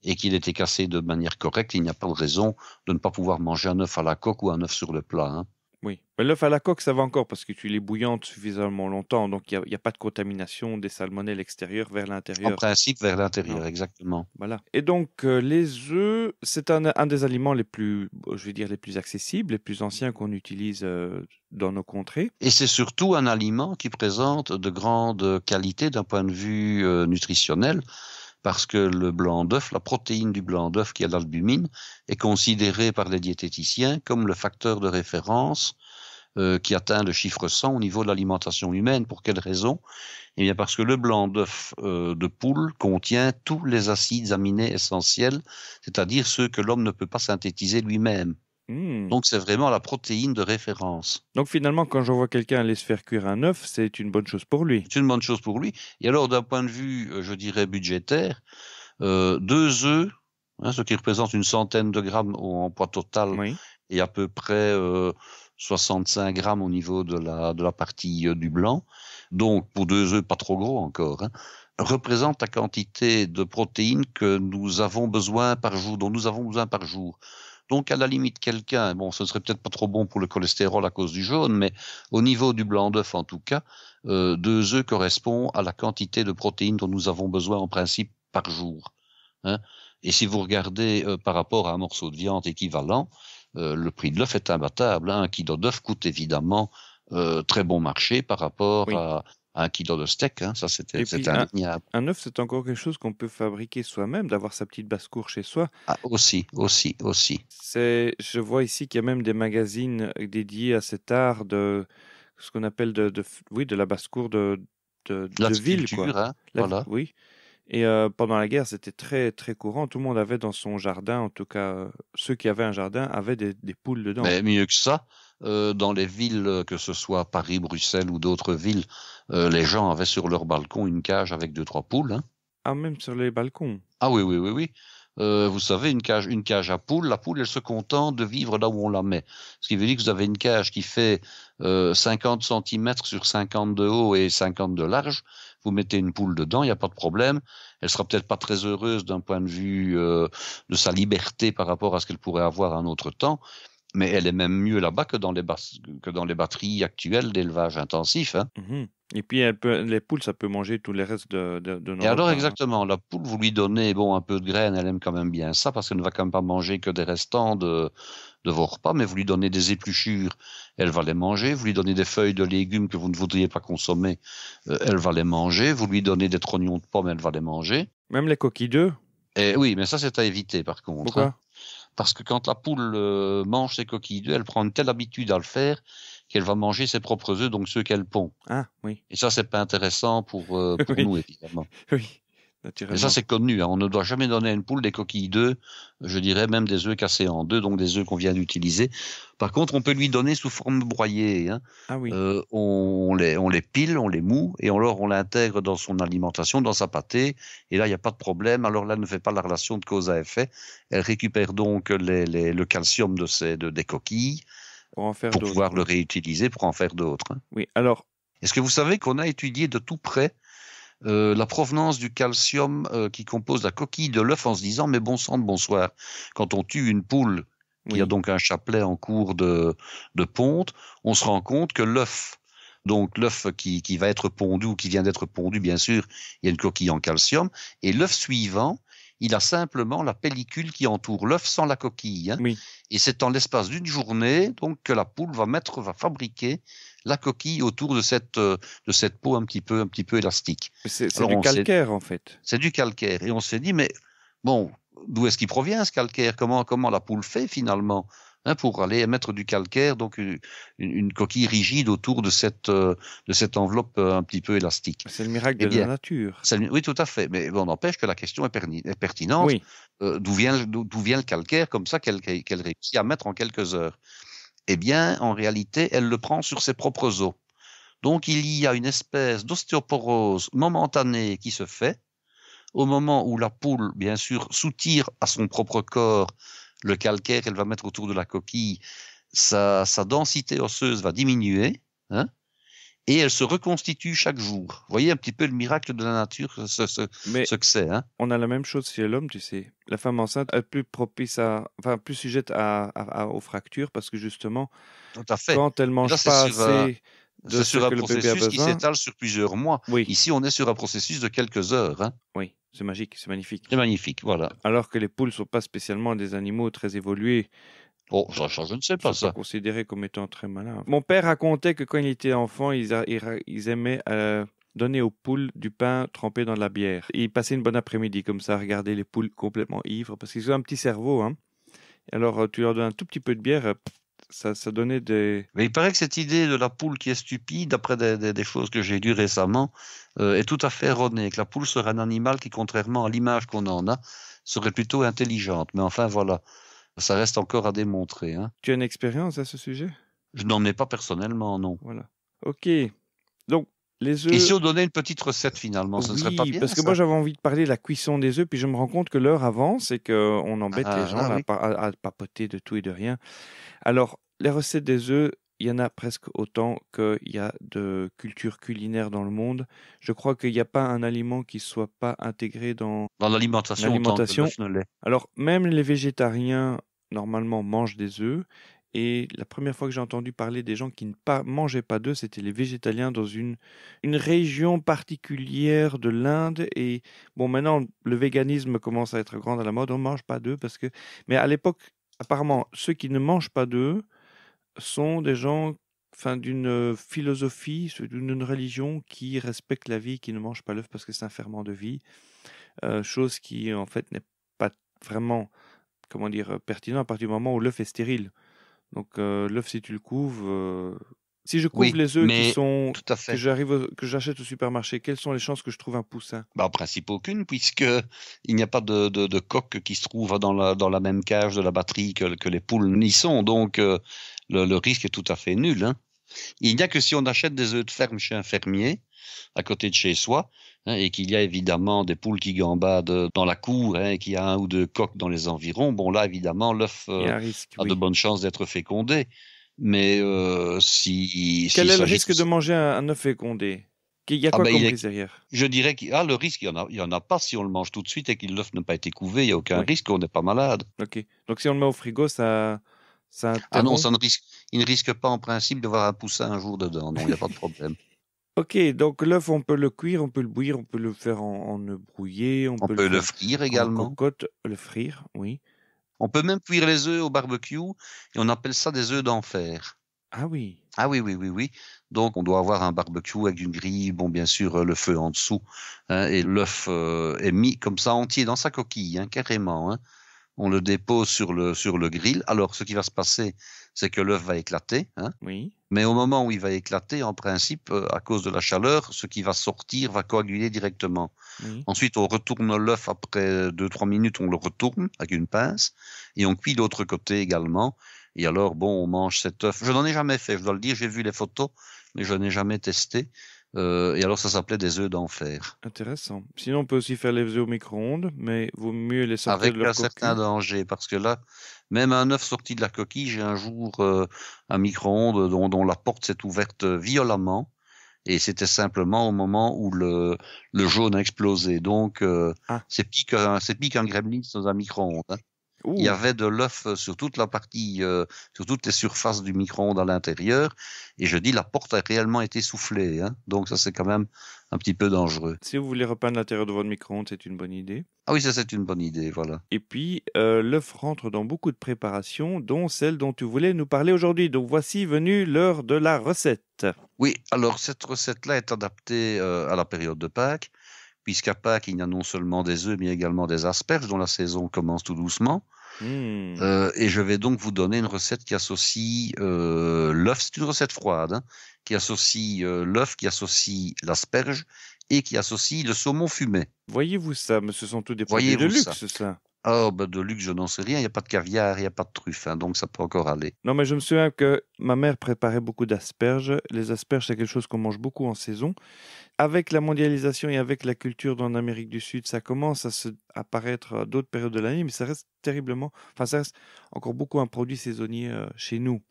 Speaker 3: et qu'il était cassé de manière correcte, il n'y a pas de raison de ne pas pouvoir manger un œuf à la coque ou un œuf sur le plat, hein.
Speaker 2: Oui, mais l'œuf à la coque, ça va encore parce que tu les bouillantes suffisamment longtemps, donc il n'y a pas de contamination des salmonelles extérieures vers l'intérieur.
Speaker 3: En principe, vers l'intérieur, exactement.
Speaker 2: Voilà. Et donc, les œufs, c'est un des aliments les plus, je vais dire, les plus accessibles, les plus anciens qu'on utilise dans nos contrées.
Speaker 3: Et c'est surtout un aliment qui présente de grandes qualités d'un point de vue nutritionnel, parce que le blanc d'œuf, la protéine du blanc d'œuf qui est l'albumine, est considérée par les diététiciens comme le facteur de référence qui atteint le chiffre 100 au niveau de l'alimentation humaine. Pour quelle raison? Eh bien parce que le blanc d'œuf de poule contient tous les acides aminés essentiels, c'est-à-dire ceux que l'homme ne peut pas synthétiser lui-même. Donc c'est vraiment la protéine de référence.
Speaker 2: Donc finalement, quand je vois quelqu'un aller se faire cuire un œuf, c'est une bonne chose pour lui.
Speaker 3: C'est une bonne chose pour lui. Et alors d'un point de vue, je dirais budgétaire, 2 œufs, ce qui représente une centaine de grammes en poids total, oui, et à peu près 65 grammes au niveau de la partie du blanc. Donc pour 2 œufs, pas trop gros encore, hein, représente la quantité de protéines que nous avons besoin par jour, dont nous avons besoin par jour. Donc, à la limite, quelqu'un, bon, ce ne serait peut-être pas trop bon pour le cholestérol à cause du jaune, mais au niveau du blanc d'œuf, en tout cas, 2 œufs correspond à la quantité de protéines dont nous avons besoin en principe par jour, hein. Et si vous regardez par rapport à un morceau de viande équivalent, le prix de l'œuf est imbattable. Hein. Un kilo d'œuf coûte évidemment très bon marché par rapport à un kilo de steak. Hein. Ça, c'était indéniable.
Speaker 2: Un œuf, c'est encore quelque chose qu'on peut fabriquer soi-même, d'avoir sa petite basse-cour chez soi.
Speaker 3: Ah, aussi.
Speaker 2: Je vois ici qu'il y a même des magazines dédiés à cet art de ce qu'on appelle de la basse-cour de ville, quoi.
Speaker 3: Hein, voilà.
Speaker 2: Oui. Et pendant la guerre, c'était très, très courant. Tout le monde avait dans son jardin, en tout cas, ceux qui avaient un jardin avaient des poules dedans.
Speaker 3: Mais mieux que ça, dans les villes, que ce soit Paris, Bruxelles ou d'autres villes, les gens avaient sur leur balcon une cage avec 2-3 poules. Hein.
Speaker 2: Ah, même sur les balcons?
Speaker 3: Ah oui. Vous savez, une cage à poules, la poule, elle se contente de vivre là où on la met. Ce qui veut dire que vous avez une cage qui fait 50 cm sur 50 de haut et 50 de large. Vous mettez une poule dedans, il n'y a pas de problème. Elle sera peut-être pas très heureuse d'un point de vue de sa liberté par rapport à ce qu'elle pourrait avoir un autre temps. Mais elle est même mieux là-bas que dans les batteries actuelles d'élevage intensif. Hein.
Speaker 2: Mmh. Et puis, les poules, ça peut manger tous les restes de nos
Speaker 3: Et alors,
Speaker 2: repas, hein.
Speaker 3: exactement, la poule, vous lui donnez un peu de graines, elle aime quand même bien ça, parce qu'elle ne va quand même pas manger que des restants de vos repas, mais vous lui donnez des épluchures, elle va les manger. Vous lui donnez des feuilles de légumes que vous ne voudriez pas consommer, elle va les manger. Vous lui donnez des trognons de pommes, elle va les manger.
Speaker 2: Même les coquilles d'œufs?
Speaker 3: Et oui, mais ça, c'est à éviter, par contre.
Speaker 2: Pourquoi?
Speaker 3: Hein. Parce que quand la poule mange ses coquilles d'œufs, elle prend une telle habitude à le faire qu'elle va manger ses propres œufs, donc ceux qu'elle pond.
Speaker 2: Ah, oui.
Speaker 3: Et ça, c'est pas intéressant pour
Speaker 2: Oui.
Speaker 3: nous, évidemment.
Speaker 2: Oui,
Speaker 3: Et
Speaker 2: naturellement.
Speaker 3: ça, c'est connu. Hein. On ne doit jamais donner à une poule des coquilles d'œufs, je dirais même des œufs cassés en deux, donc des œufs qu'on vient d'utiliser. Par contre, on peut lui donner sous forme broyée. Hein.
Speaker 2: Ah oui.
Speaker 3: On les pile, on les moue, et alors on l'intègre dans son alimentation, dans sa pâtée. Et là, il n'y a pas de problème. Alors là, elle ne fait pas la relation de cause à effet. Elle récupère donc le calcium des coquilles
Speaker 2: Pour en faire
Speaker 3: pour
Speaker 2: d'autres.
Speaker 3: pouvoir le réutiliser pour en faire d'autres. Hein.
Speaker 2: Oui, alors,
Speaker 3: Est-ce que vous savez qu'on a étudié de tout près la provenance du calcium qui compose la coquille de l'œuf en se disant mais bon sang de bonsoir, quand on tue une poule qui a donc un chapelet en cours de ponte, on se rend compte que l'œuf, donc l'œuf qui va être pondu ou qui vient d'être pondu, bien sûr, il y a une coquille en calcium, et l'œuf suivant, il a simplement la pellicule qui entoure l'œuf sans la coquille. Hein.
Speaker 2: oui.
Speaker 3: Et c'est en l'espace d'une journée donc que la poule va fabriquer la coquille autour de cette peau un petit peu élastique.
Speaker 2: C'est
Speaker 3: Alors,
Speaker 2: du calcaire, en fait.
Speaker 3: C'est du calcaire. Et on s'est dit, mais bon, d'où est-ce qu'il provient ce calcaire? Comment la poule fait finalement pour aller mettre du calcaire, donc une coquille rigide autour de cette enveloppe un petit peu élastique.
Speaker 2: C'est le miracle de la nature.
Speaker 3: Oui, tout à fait. Mais bon, n'empêche que la question est pertinente.
Speaker 2: Oui.
Speaker 3: D'où vient le calcaire comme ça qu'elle réussit à mettre en quelques heures? Eh bien, en réalité, elle le prend sur ses propres os. Donc, il y a une espèce d'ostéoporose momentanée qui se fait au moment où la poule, bien sûr, soutire à son propre corps le calcaire qu'elle va mettre autour de la coquille. Sa densité osseuse va diminuer, hein, et elle se reconstitue chaque jour. Vous voyez un petit peu le miracle de la nature, ce que c'est. Hein.
Speaker 2: On a la même chose chez l'homme, tu sais. La femme enceinte est plus propice plus sujette aux fractures parce que justement,
Speaker 3: tout à fait.
Speaker 2: Quand elle mange pas assez de ce
Speaker 3: sur un
Speaker 2: que le bébé a
Speaker 3: processus qui
Speaker 2: besoin.
Speaker 3: s'étale sur plusieurs mois.
Speaker 2: Oui.
Speaker 3: Ici, on est sur un processus de quelques heures. Hein.
Speaker 2: Oui, c'est magique, c'est magnifique.
Speaker 3: C'est magnifique, voilà.
Speaker 2: Alors que les poules sont pas spécialement des animaux très évolués.
Speaker 3: Oh, ça, je ne sais pas
Speaker 2: Ils sont
Speaker 3: ça.
Speaker 2: considérés comme étant très malins. Mon père racontait que quand il était enfant, ils aimaient donner aux poules du pain trempé dans de la bière. Ils passaient une bonne après-midi comme ça, à regarder les poules complètement ivres, parce qu'ils ont un petit cerveau. Hein. Et alors, tu leur donnes un tout petit peu de bière, ça donnait des...
Speaker 3: Mais il paraît que cette idée de la poule qui est stupide, d'après des choses que j'ai lues récemment, est tout à fait erronée. Que la poule serait un animal qui, contrairement à l'image qu'on en a, serait plutôt intelligente. Mais enfin, voilà, ça reste encore à démontrer. Hein.
Speaker 2: Tu as une expérience à ce sujet?
Speaker 3: Je n'en ai pas personnellement, non.
Speaker 2: Voilà. Ok. Donc, les œufs...
Speaker 3: Et si on donnait une petite recette finalement, ce ne serait pas bien?
Speaker 2: Parce que moi j'avais envie de parler de la cuisson des œufs, puis je me rends compte que l'heure avance et qu'on embête les gens là, à papoter de tout et de rien. Alors, les recettes des œufs, il y en a presque autant qu'il y a de culture culinaire dans le monde. Je crois qu'il n'y a pas un aliment qui ne soit pas intégré dans
Speaker 3: l'alimentation.
Speaker 2: Alors, même les végétariens, normalement, mangent des œufs. Et la première fois que j'ai entendu parler des gens qui ne mangeaient pas d'œufs, c'était les végétaliens dans une région particulière de l'Inde. Et bon, maintenant, le véganisme commence à être grand à la mode. On ne mange pas d'œufs parce que... Mais à l'époque, apparemment, ceux qui ne mangent pas d'œufs sont des gens d'une philosophie, d'une religion qui respecte la vie, qui ne mange pas l'œuf parce que c'est un ferment de vie, chose qui en fait n'est pas vraiment, comment dire, pertinent à partir du moment où l'œuf est stérile. Donc l'œuf, si tu le couves, si je couve les œufs
Speaker 3: tout à fait.
Speaker 2: que j'achète au supermarché, quelles sont les chances que je trouve un poussin?
Speaker 3: En principe aucune, puisque il n'y a pas de coq qui se trouve dans la même cage de la batterie que les poules n'y sont. Donc le risque est tout à fait nul. Hein. Il n'y a que si on achète des œufs de ferme chez un fermier, à côté de chez soi, et qu'il y a évidemment des poules qui gambadent dans la cour, et qu'il y a un ou deux coqs dans les environs, bon là évidemment l'œuf a de bonnes chances d'être fécondé. Mais
Speaker 2: quel est le risque de manger un œuf fécondé? Il y a quoi comme risque derrière?
Speaker 3: Je dirais que le risque, il y en a pas si on le mange tout de suite et que l'œuf n'a pas été couvé, il n'y a aucun risque, on n'est pas malade.
Speaker 2: Ok, donc si on le met au frigo, ça
Speaker 3: non, il ne risque pas en principe de voir un poussin un jour dedans, non, il n'y a pas de problème.
Speaker 2: Ok, donc l'œuf, on peut le cuire, on peut le bouillir, on peut le faire en œuf brouillé,
Speaker 3: on peut le frire également.
Speaker 2: En cocotte, le frire, oui.
Speaker 3: On peut même cuire les œufs au barbecue et on appelle ça des œufs d'enfer.
Speaker 2: Ah oui.
Speaker 3: Ah oui. Donc on doit avoir un barbecue avec une grille, bon bien sûr le feu en dessous, hein, et l'œuf est mis comme ça entier dans sa coquille, hein, carrément. Hein. On le dépose sur le grill. Alors ce qui va se passer, c'est que l'œuf va éclater. Hein.
Speaker 2: Oui.
Speaker 3: Mais au moment où il va éclater, en principe, à cause de la chaleur, ce qui va sortir va coaguler directement. Oui. Ensuite, on retourne l'œuf après 2-3 minutes, on le retourne avec une pince et on cuit l'autre côté également. Et alors, bon, on mange cet œuf. Je n'en ai jamais fait, je dois le dire, j'ai vu les photos, mais je n'ai jamais testé. Et alors, ça s'appelait des œufs d'enfer.
Speaker 2: Intéressant. Sinon, on peut aussi faire les œufs au micro-ondes, mais vaut mieux les sortir de leur coquille.
Speaker 3: Avec un certain danger, parce que là, même un œuf sorti de la coquille, j'ai un jour un micro-ondes dont la porte s'est ouverte violemment, et c'était simplement au moment où le jaune a explosé. Donc, c'est pire qu'un gremlin dans un micro-ondes. Hein. Il y avait de l'œuf sur toute la partie, sur toutes les surfaces du micro-ondes à l'intérieur. Et je dis, la porte a réellement été soufflée. Hein. Donc ça, c'est quand même un petit peu dangereux.
Speaker 2: Si vous voulez repeindre l'intérieur de votre micro-ondes, c'est une bonne idée.
Speaker 3: Ah oui, ça c'est une bonne idée, voilà.
Speaker 2: Et puis, l'œuf rentre dans beaucoup de préparations, dont celle dont tu voulais nous parler aujourd'hui. Donc voici venue l'heure de la recette.
Speaker 3: Oui, alors cette recette-là est adaptée à la période de Pâques, puisqu'à Pâques, il y a non seulement des œufs, mais également des asperges, dont la saison commence tout doucement. Et je vais donc vous donner une recette qui associe l'œuf, c'est une recette froide, hein, qui associe l'œuf, qui associe l'asperge et qui associe le saumon fumé.
Speaker 2: Voyez-vous ça, mais ce sont tous des produits de luxe, ça.
Speaker 3: Oh, de luxe, je n'en sais rien. Il n'y a pas de caviar, il n'y a pas de truffe, hein, donc ça peut encore aller.
Speaker 2: Non, mais je me souviens que ma mère préparait beaucoup d'asperges. Les asperges, c'est quelque chose qu'on mange beaucoup en saison. Avec la mondialisation et avec la culture en Amérique du Sud, ça commence à apparaître à d'autres périodes de l'année, mais ça reste ça reste encore beaucoup un produit saisonnier chez nous.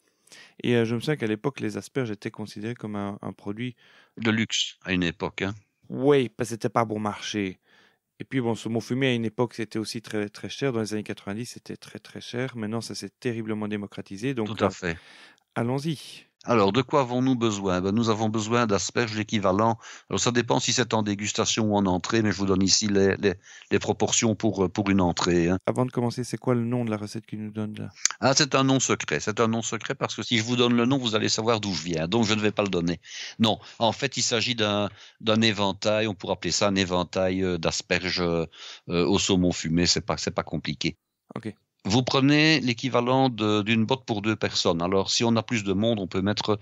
Speaker 2: Et je me souviens qu'à l'époque, les asperges étaient considérées comme un produit
Speaker 3: de luxe à une époque. Hein.
Speaker 2: Oui, parce que c'était pas bon marché. Et puis, bon, saumon fumé, à une époque, c'était aussi très, très cher. Dans les années 90, c'était très, très cher. Maintenant, ça s'est terriblement démocratisé. Donc,
Speaker 3: tout à fait.
Speaker 2: Allons-y.
Speaker 3: Alors, de quoi avons-nous besoin? Nous avons besoin d'asperges, l'équivalent. Alors, ça dépend si c'est en dégustation ou en entrée, mais je vous donne ici les proportions pour une entrée. Hein.
Speaker 2: Avant de commencer, c'est quoi le nom de la recette qu'il nous donne là?
Speaker 3: Ah, c'est un nom secret. C'est un nom secret parce que si je vous donne le nom, vous allez savoir d'où je viens. Donc, je ne vais pas le donner. Non, en fait, il s'agit d'un éventail. On pourrait appeler ça un éventail d'asperges au saumon fumé. C'est pas compliqué.
Speaker 2: Ok.
Speaker 3: Vous prenez l'équivalent d'une botte pour 2 personnes. Alors, si on a plus de monde, on peut mettre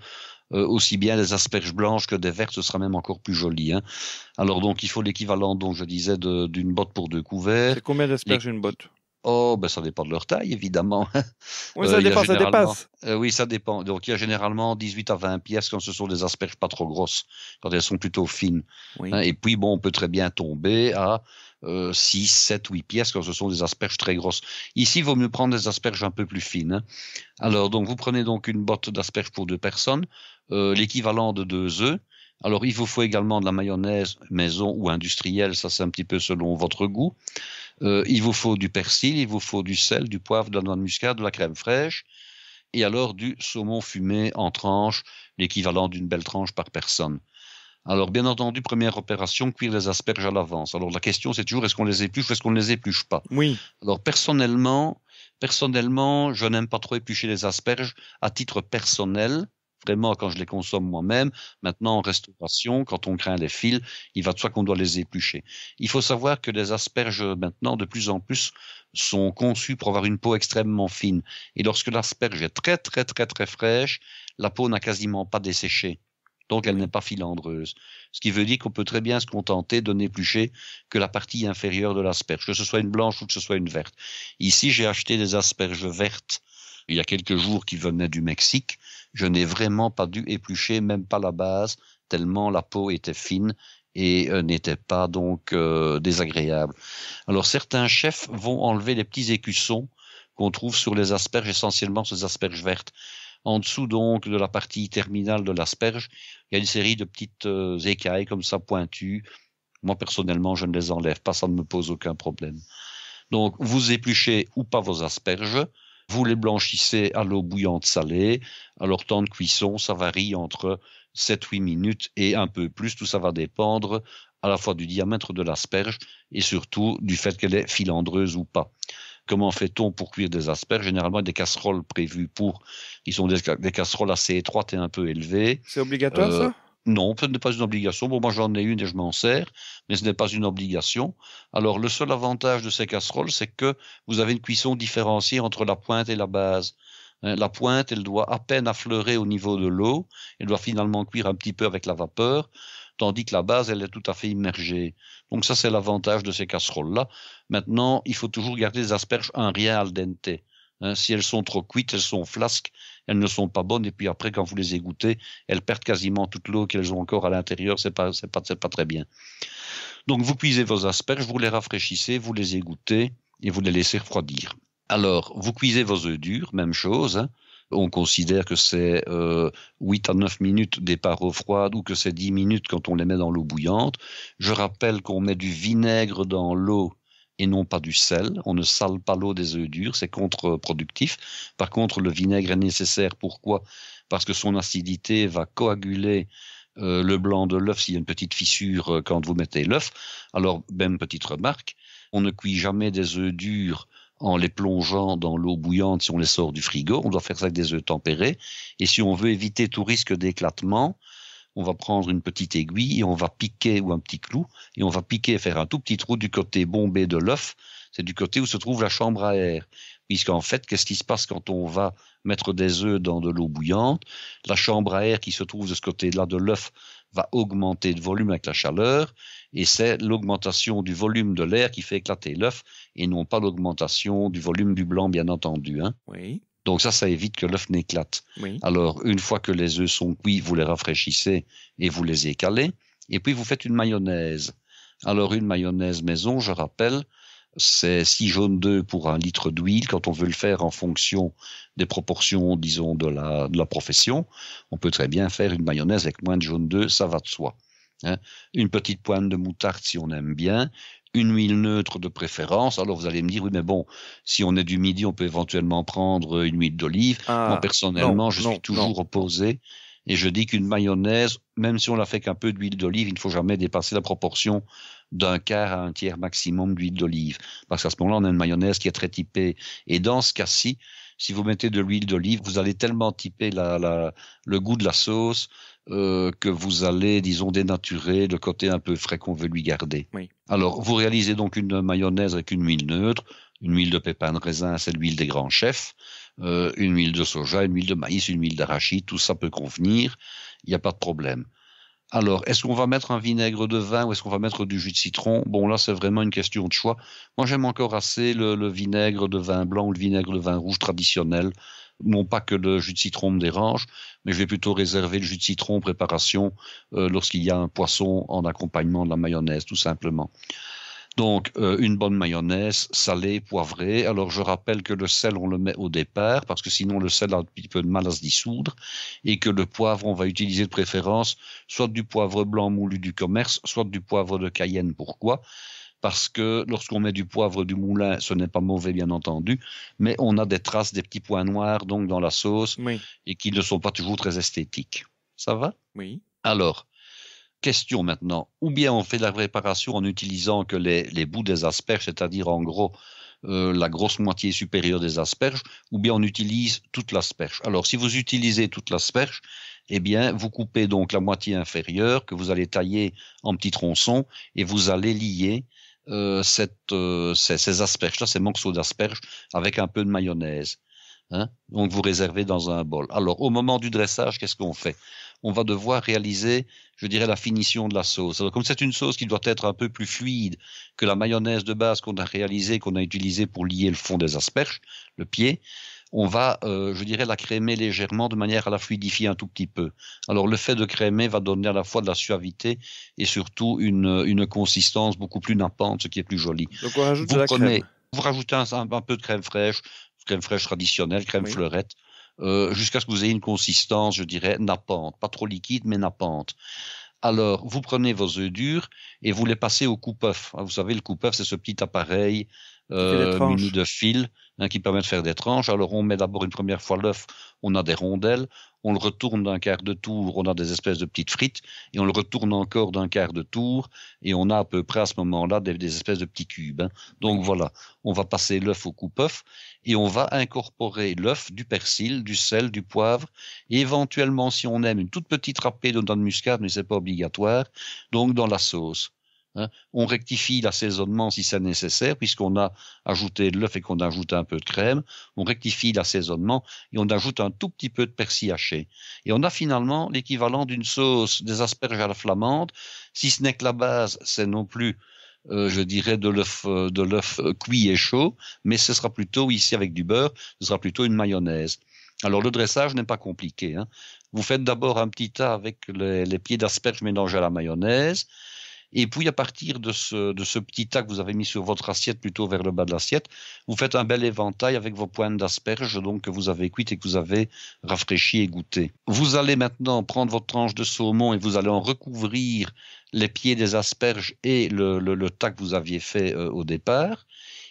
Speaker 3: aussi bien des asperges blanches que des vertes, ce sera même encore plus joli. Hein. Alors, donc, il faut l'équivalent, donc je disais, d'une botte pour 2 couverts.
Speaker 2: C'est combien d'asperges une botte?
Speaker 3: Oh, ben ça dépend de leur taille, évidemment.
Speaker 2: Oui, ça dépend, ça dépasse.
Speaker 3: Oui, ça dépend. Donc, il y a généralement 18 à 20 pièces quand ce sont des asperges pas trop grosses, quand elles sont plutôt fines. Oui. Hein, et puis, bon, on peut très bien tomber à 6, 7, 8 pièces quand ce sont des asperges très grosses. Ici, il vaut mieux prendre des asperges un peu plus fines. Hein. Alors, donc, vous prenez donc une botte d'asperges pour 2 personnes, l'équivalent de 2 œufs. Alors, il vous faut également de la mayonnaise maison ou industrielle, ça c'est un petit peu selon votre goût. Il vous faut du persil, il vous faut du sel, du poivre, de la noix de muscade, de la crème fraîche, et alors du saumon fumé en tranches, l'équivalent d'une belle tranche par personne. Alors, bien entendu, première opération, cuire les asperges à l'avance. Alors, la question, c'est toujours, est-ce qu'on les épluche ou est-ce qu'on ne les épluche pas?
Speaker 2: Oui.
Speaker 3: Alors, personnellement, Personnellement, je n'aime pas trop éplucher les asperges à titre personnel, vraiment quand je les consomme moi-même. Maintenant, en restauration, quand on craint les fils, il va de soi qu'on doit les éplucher. Il faut savoir que les asperges, maintenant, de plus en plus, sont conçues pour avoir une peau extrêmement fine. Et lorsque l'asperge est très, très, très, très fraîche, la peau n'a quasiment pas desséché. Donc, elle n'est pas filandreuse. Ce qui veut dire qu'on peut très bien se contenter de n'éplucher que la partie inférieure de l'asperge, que ce soit une blanche ou que ce soit une verte. Ici, j'ai acheté des asperges vertes il y a quelques jours qui venaient du Mexique. Je n'ai vraiment pas dû éplucher, même pas la base, tellement la peau était fine et n'était pas donc désagréable. Alors, certains chefs vont enlever les petits écussons qu'on trouve sur les asperges, essentiellement ces asperges vertes. En dessous donc de la partie terminale de l'asperge, il y a une série de petites écailles comme ça pointues. Moi personnellement, je ne les enlève pas, ça ne me pose aucun problème. Donc vous épluchez ou pas vos asperges, vous les blanchissez à l'eau bouillante salée. Alors temps de cuisson, ça varie entre 7-8 minutes et un peu plus, tout ça va dépendre à la fois du diamètre de l'asperge et surtout du fait qu'elle est filandreuse ou pas. Comment fait-on pour cuire des asperges? Généralement, des casseroles prévues ils sont des casseroles assez étroites et un peu élevées.
Speaker 2: C'est obligatoire, ça?
Speaker 3: Non, ce n'est pas une obligation. Bon, moi, j'en ai une et je m'en sers, mais ce n'est pas une obligation. Alors, le seul avantage de ces casseroles, c'est que vous avez une cuisson différenciée entre la pointe et la base. La pointe, elle doit à peine affleurer au niveau de l'eau. Elle doit finalement cuire un petit peu avec la vapeur, tandis que la base, elle est tout à fait immergée. Donc ça, c'est l'avantage de ces casseroles-là. Maintenant, il faut toujours garder les asperges un rien al dente. Si elles sont trop cuites, elles sont flasques, elles ne sont pas bonnes. Et puis après, quand vous les égouttez, elles perdent quasiment toute l'eau qu'elles ont encore à l'intérieur. C'est pas très bien. Donc vous cuisez vos asperges, vous les rafraîchissez, vous les égouttez et vous les laissez refroidir. Alors, vous cuisez vos œufs durs, même chose. On considère que c'est 8 à 9 minutes départ eau froide ou que c'est 10 minutes quand on les met dans l'eau bouillante. Je rappelle qu'on met du vinaigre dans l'eau et non pas du sel. On ne sale pas l'eau des œufs durs, c'est contre-productif. Par contre, le vinaigre est nécessaire. Pourquoi? Parce que son acidité va coaguler le blanc de l'œuf s'il y a une petite fissure quand vous mettez l'œuf. Alors, même petite remarque, on ne cuit jamais des œufs durs en les plongeant dans l'eau bouillante si on les sort du frigo. On doit faire ça avec des œufs tempérés. Et si on veut éviter tout risque d'éclatement, on va prendre une petite aiguille et on va piquer, ou un petit clou, et on va piquer, faire un tout petit trou du côté bombé de l'œuf. C'est du côté où se trouve la chambre à air. Puisqu'en fait, qu'est-ce qui se passe quand on va mettre des œufs dans de l'eau bouillante? La chambre à air qui se trouve de ce côté-là de l'œuf va augmenter de volume avec la chaleur, et c'est l'augmentation du volume de l'air qui fait éclater l'œuf, et non pas l'augmentation du volume du blanc, bien entendu.
Speaker 2: Oui.
Speaker 3: Donc ça évite que l'œuf n'éclate.
Speaker 2: Oui.
Speaker 3: Alors, une fois que les œufs sont cuits, vous les rafraîchissez et vous les écalez, et puis vous faites une mayonnaise. Alors, une mayonnaise maison, je rappelle, c'est 6 jaunes d'œufs pour 1 litre d'huile. Quand on veut le faire en fonction des proportions, disons, de la profession, on peut très bien faire une mayonnaise avec moins de jaunes d'œufs, ça va de soi. Une petite pointe de moutarde si on aime bien, une huile neutre de préférence. Alors vous allez me dire, oui mais bon, si on est du midi, on peut éventuellement prendre une huile d'olive. Moi personnellement, je suis toujours opposé, et je dis qu'une mayonnaise, même si on la fait qu'un peu d'huile d'olive, il ne faut jamais dépasser la proportion d'un quart à un tiers maximum d'huile d'olive, parce qu'à ce moment-là, on a une mayonnaise qui est très typée. Et dans ce cas-ci, si vous mettez de l'huile d'olive, vous allez tellement typer le goût de la sauce que vous allez, disons, dénaturer le côté un peu frais qu'on veut lui garder.
Speaker 2: Oui.
Speaker 3: Alors, vous réalisez donc une mayonnaise avec une huile neutre, une huile de pépins de raisin, c'est l'huile des grands chefs, une huile de soja, une huile de maïs, une huile d'arachide, tout ça peut convenir, il n'y a pas de problème. Alors, est-ce qu'on va mettre un vinaigre de vin ou est-ce qu'on va mettre du jus de citron? Bon, là, c'est vraiment une question de choix. Moi, j'aime encore assez le vinaigre de vin blanc ou le vinaigre de vin rouge traditionnel. Non pas que le jus de citron me dérange, mais je vais plutôt réserver le jus de citron en préparation lorsqu'il y a un poisson en accompagnement de la mayonnaise, tout simplement. Donc, une bonne mayonnaise salée, poivrée. Alors, je rappelle que le sel, on le met au départ, parce que sinon, le sel a un petit peu de mal à se dissoudre, et que le poivre, on va utiliser de préférence soit du poivre blanc moulu du commerce, soit du poivre de Cayenne. Pourquoi? Parce que lorsqu'on met du poivre du moulin, ce n'est pas mauvais, bien entendu, mais on a des traces, des petits points noirs, donc, dans la sauce,
Speaker 2: Oui.
Speaker 3: et qui ne sont pas toujours très esthétiques. Ça va?
Speaker 2: Oui.
Speaker 3: Alors, question maintenant, ou bien on fait la préparation en utilisant que les bouts des asperges, c'est-à-dire en gros la grosse moitié supérieure des asperges, ou bien on utilise toute l'asperge. Alors, si vous utilisez toute l'asperge, eh bien, vous coupez donc la moitié inférieure que vous allez tailler en petits tronçons et vous allez lier ces asperges-là, ces morceaux d'asperges, avec un peu de mayonnaise. Hein, donc vous réservez dans un bol. Alors au moment du dressage, qu'est-ce qu'on fait? On va devoir réaliser, je dirais, la finition de la sauce. Alors comme c'est une sauce qui doit être un peu plus fluide que la mayonnaise de base qu'on a réalisée, qu'on a utilisée pour lier le fond des asperges, le pied, on va, je dirais, la crémer légèrement de manière à la fluidifier un tout petit peu. Alors le fait de crémer va donner à la fois de la suavité et surtout une consistance beaucoup plus nappante, ce qui est plus joli.
Speaker 2: Donc on rajoute de la crème.
Speaker 3: Vous rajoutez un peu de crème fraîche traditionnelle, crème fleurette, jusqu'à ce que vous ayez une consistance, je dirais, nappante, pas trop liquide, mais nappante. Alors, vous prenez vos œufs durs et vous les passez au coupe-œuf. Vous savez, le coupe-œuf, c'est ce petit appareil muni de fil qui permet de faire des tranches. Alors, on met d'abord une première fois l'œuf, on a des rondelles, on le retourne d'un quart de tour, on a des espèces de petites frites, et on le retourne encore d'un quart de tour, et on a à peu près à ce moment-là des espèces de petits cubes. Donc voilà, on va passer l'œuf au coupe-œuf, et on va incorporer l'œuf, du persil, du sel, du poivre, et éventuellement, si on aime, une toute petite râpée de noix de muscade, mais c'est pas obligatoire, donc dans la sauce. On rectifie l'assaisonnement si c'est nécessaire, puisqu'on a ajouté de l'œuf et qu'on a ajouté un peu de crème. On rectifie l'assaisonnement et on ajoute un tout petit peu de persil haché. Et on a finalement l'équivalent d'une sauce des asperges à la flamande, si ce n'est que la base, c'est non plus je dirais de l'œuf cuit et chaud, mais ce sera plutôt, ici avec du beurre, ce sera plutôt une mayonnaise. Alors le dressage n'est pas compliqué. Vous faites d'abord un petit tas avec les pieds d'asperges mélangés à la mayonnaise. Et puis, à partir de ce petit tas que vous avez mis sur votre assiette, plutôt vers le bas de l'assiette, vous faites un bel éventail avec vos pointes d'asperges, donc que vous avez cuites et que vous avez rafraîchies et goûtées. Vous allez maintenant prendre votre tranche de saumon et vous allez en recouvrir les pieds des asperges et le tas que vous aviez fait au départ.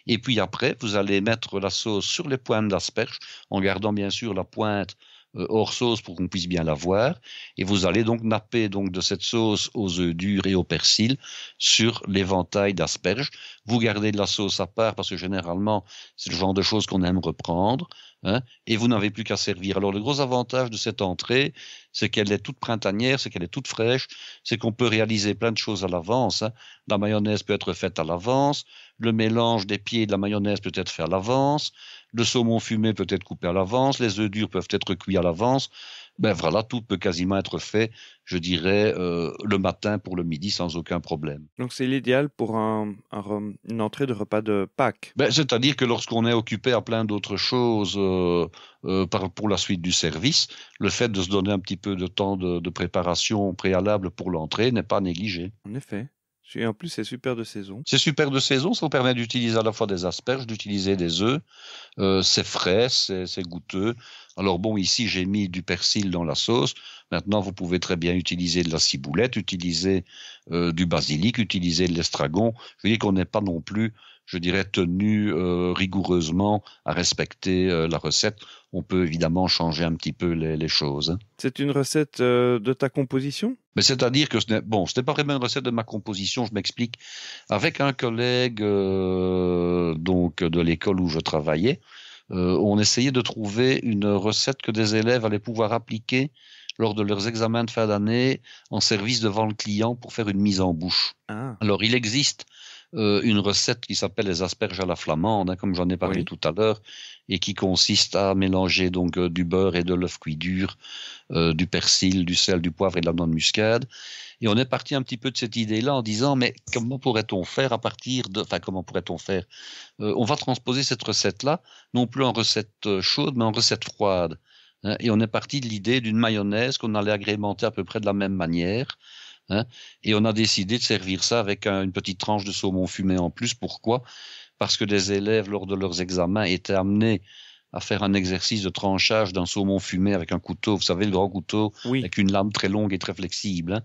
Speaker 3: Et puis après, vous allez mettre la sauce sur les pointes d'asperges, en gardant bien sûr la pointe hors sauce pour qu'on puisse bien la voir, et vous allez donc napper donc de cette sauce aux œufs durs et au persil sur l'éventail d'asperges. Vous gardez de la sauce à part parce que généralement c'est le genre de choses qu'on aime reprendre, et vous n'avez plus qu'à servir. Alors le gros avantage de cette entrée, c'est qu'elle est toute printanière, c'est qu'elle est toute fraîche, c'est qu'on peut réaliser plein de choses à l'avance. La mayonnaise peut être faite à l'avance, le mélange des pieds de la mayonnaise peut être fait à l'avance, le saumon fumé peut être coupé à l'avance, les œufs durs peuvent être cuits à l'avance. Ben voilà, tout peut quasiment être fait, je dirais, le matin pour le midi sans aucun problème.
Speaker 2: Donc c'est l'idéal pour une entrée de repas de Pâques.
Speaker 3: Ben, c'est-à-dire que lorsqu'on est occupé à plein d'autres choses pour la suite du service, le fait de se donner un petit peu de temps de préparation préalable pour l'entrée n'est pas négligé.
Speaker 2: En effet. Et en plus, c'est super de saison.
Speaker 3: C'est super de saison, ça vous permet d'utiliser à la fois des asperges, d'utiliser des œufs. C'est frais, c'est goûteux. Alors bon, ici, j'ai mis du persil dans la sauce. Maintenant, vous pouvez très bien utiliser de la ciboulette, utiliser du basilic, utiliser de l'estragon. Je veux dire qu'on n'est pas non plus, je dirais, tenu rigoureusement à respecter la recette. On peut évidemment changer un petit peu les choses.
Speaker 2: C'est une recette de ta composition ?
Speaker 3: Mais c'est-à-dire que ce n'est pas vraiment une recette de ma composition, je m'explique. Avec un collègue donc de l'école où je travaillais, on essayait de trouver une recette que des élèves allaient pouvoir appliquer lors de leurs examens de fin d'année en service devant le client pour faire une mise en bouche.
Speaker 2: Ah.
Speaker 3: Alors il existe une recette qui s'appelle les asperges à la flamande, comme j'en ai parlé tout à l'heure, et qui consiste à mélanger donc du beurre et de l'œuf cuit dur, du persil, du sel, du poivre et de la noix de muscade. Et on est parti un petit peu de cette idée-là en disant, mais comment pourrait-on faire on va transposer cette recette-là, non plus en recette chaude, mais en recette froide. Et on est parti de l'idée d'une mayonnaise qu'on allait agrémenter à peu près de la même manière. Et on a décidé de servir ça avec une petite tranche de saumon fumé en plus. Pourquoi ? Parce que des élèves, lors de leurs examens, étaient amenés à faire un exercice de tranchage d'un saumon fumé avec un couteau, vous savez, le grand couteau, avec une lame très longue et très flexible.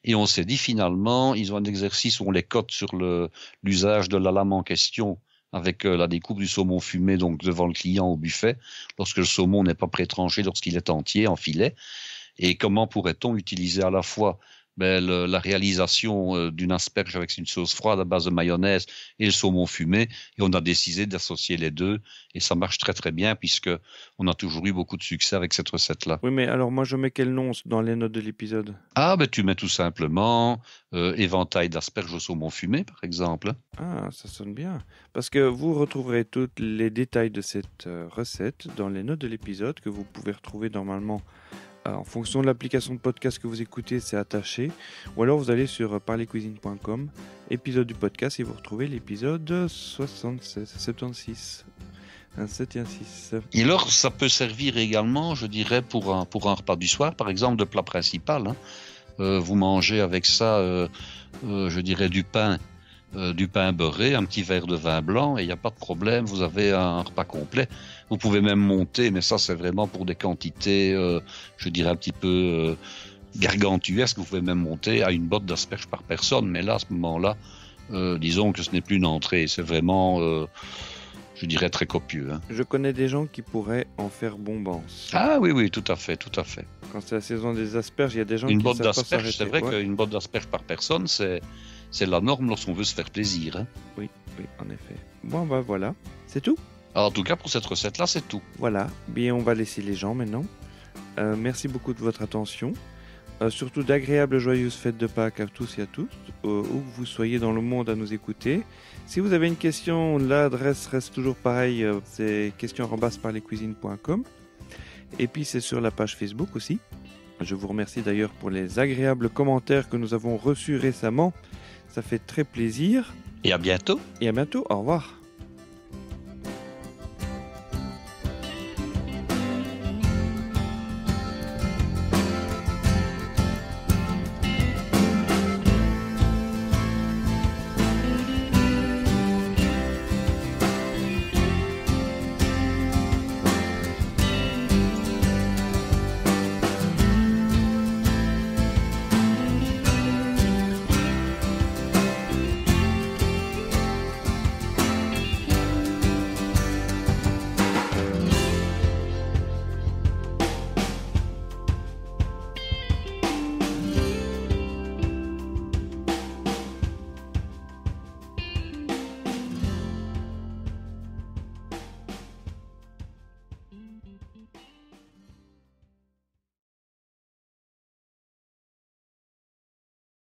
Speaker 3: Et on s'est dit finalement, ils ont un exercice où on les cote sur l'usage de la lame en question avec la découpe du saumon fumé donc devant le client au buffet, lorsque le saumon n'est pas pré-tranché, lorsqu'il est entier, en filet. Et comment pourrait-on utiliser à la fois la réalisation d'une asperge avec une sauce froide à base de mayonnaise et le saumon fumé. Et on a décidé d'associer les deux. Et ça marche très très bien puisque on a toujours eu beaucoup de succès avec cette recette-là.
Speaker 2: Oui, mais alors moi je mets quel nom dans les notes de l'épisode?
Speaker 3: Ah, ben tu mets tout simplement éventail d'asperges au saumon fumé, par exemple.
Speaker 2: Ah, ça sonne bien. Parce que vous retrouverez tous les détails de cette recette dans les notes de l'épisode que vous pouvez retrouver normalement en fonction de l'application de podcast que vous écoutez, c'est attaché. Ou alors vous allez sur parlercuisine.com, épisode du podcast, et vous retrouvez l'épisode 76. Un 7 et un 6.
Speaker 3: Et alors, ça peut servir également, je dirais, pour un repas du soir, par exemple, de plat principal. Vous mangez avec ça, je dirais, du pain beurré, un petit verre de vin blanc, et il n'y a pas de problème, vous avez un repas complet. Vous pouvez même monter, mais ça c'est vraiment pour des quantités, je dirais un petit peu gargantuesques, vous pouvez même monter à une botte d'asperges par personne, mais là, à ce moment-là, disons que ce n'est plus une entrée, c'est vraiment, je dirais, très copieux.
Speaker 2: Je connais des gens qui pourraient en faire bombance.
Speaker 3: Ah oui, tout à fait.
Speaker 2: Quand c'est la saison des asperges, il y a des gens
Speaker 3: une
Speaker 2: qui
Speaker 3: botte
Speaker 2: savent pas
Speaker 3: d'asperges,
Speaker 2: s'arrêter.
Speaker 3: c'est vrai qu'une botte d'asperges par personne, c'est la norme lorsqu'on veut se faire plaisir.
Speaker 2: Oui, en effet. Bon, bah voilà, c'est tout.
Speaker 3: Alors, en tout cas, pour cette recette-là, c'est tout.
Speaker 2: Voilà, bien on va laisser les gens maintenant. Merci beaucoup de votre attention. Surtout d'agréables joyeuses fêtes de Pâques à tous et à toutes, où que vous soyez dans le monde à nous écouter. Si vous avez une question, l'adresse reste toujours pareille, c'est questions@parlercuisine.com. Et puis c'est sur la page Facebook aussi. Je vous remercie d'ailleurs pour les agréables commentaires que nous avons reçus récemment. Ça fait très plaisir.
Speaker 3: Et à bientôt.
Speaker 2: Et à bientôt, au revoir.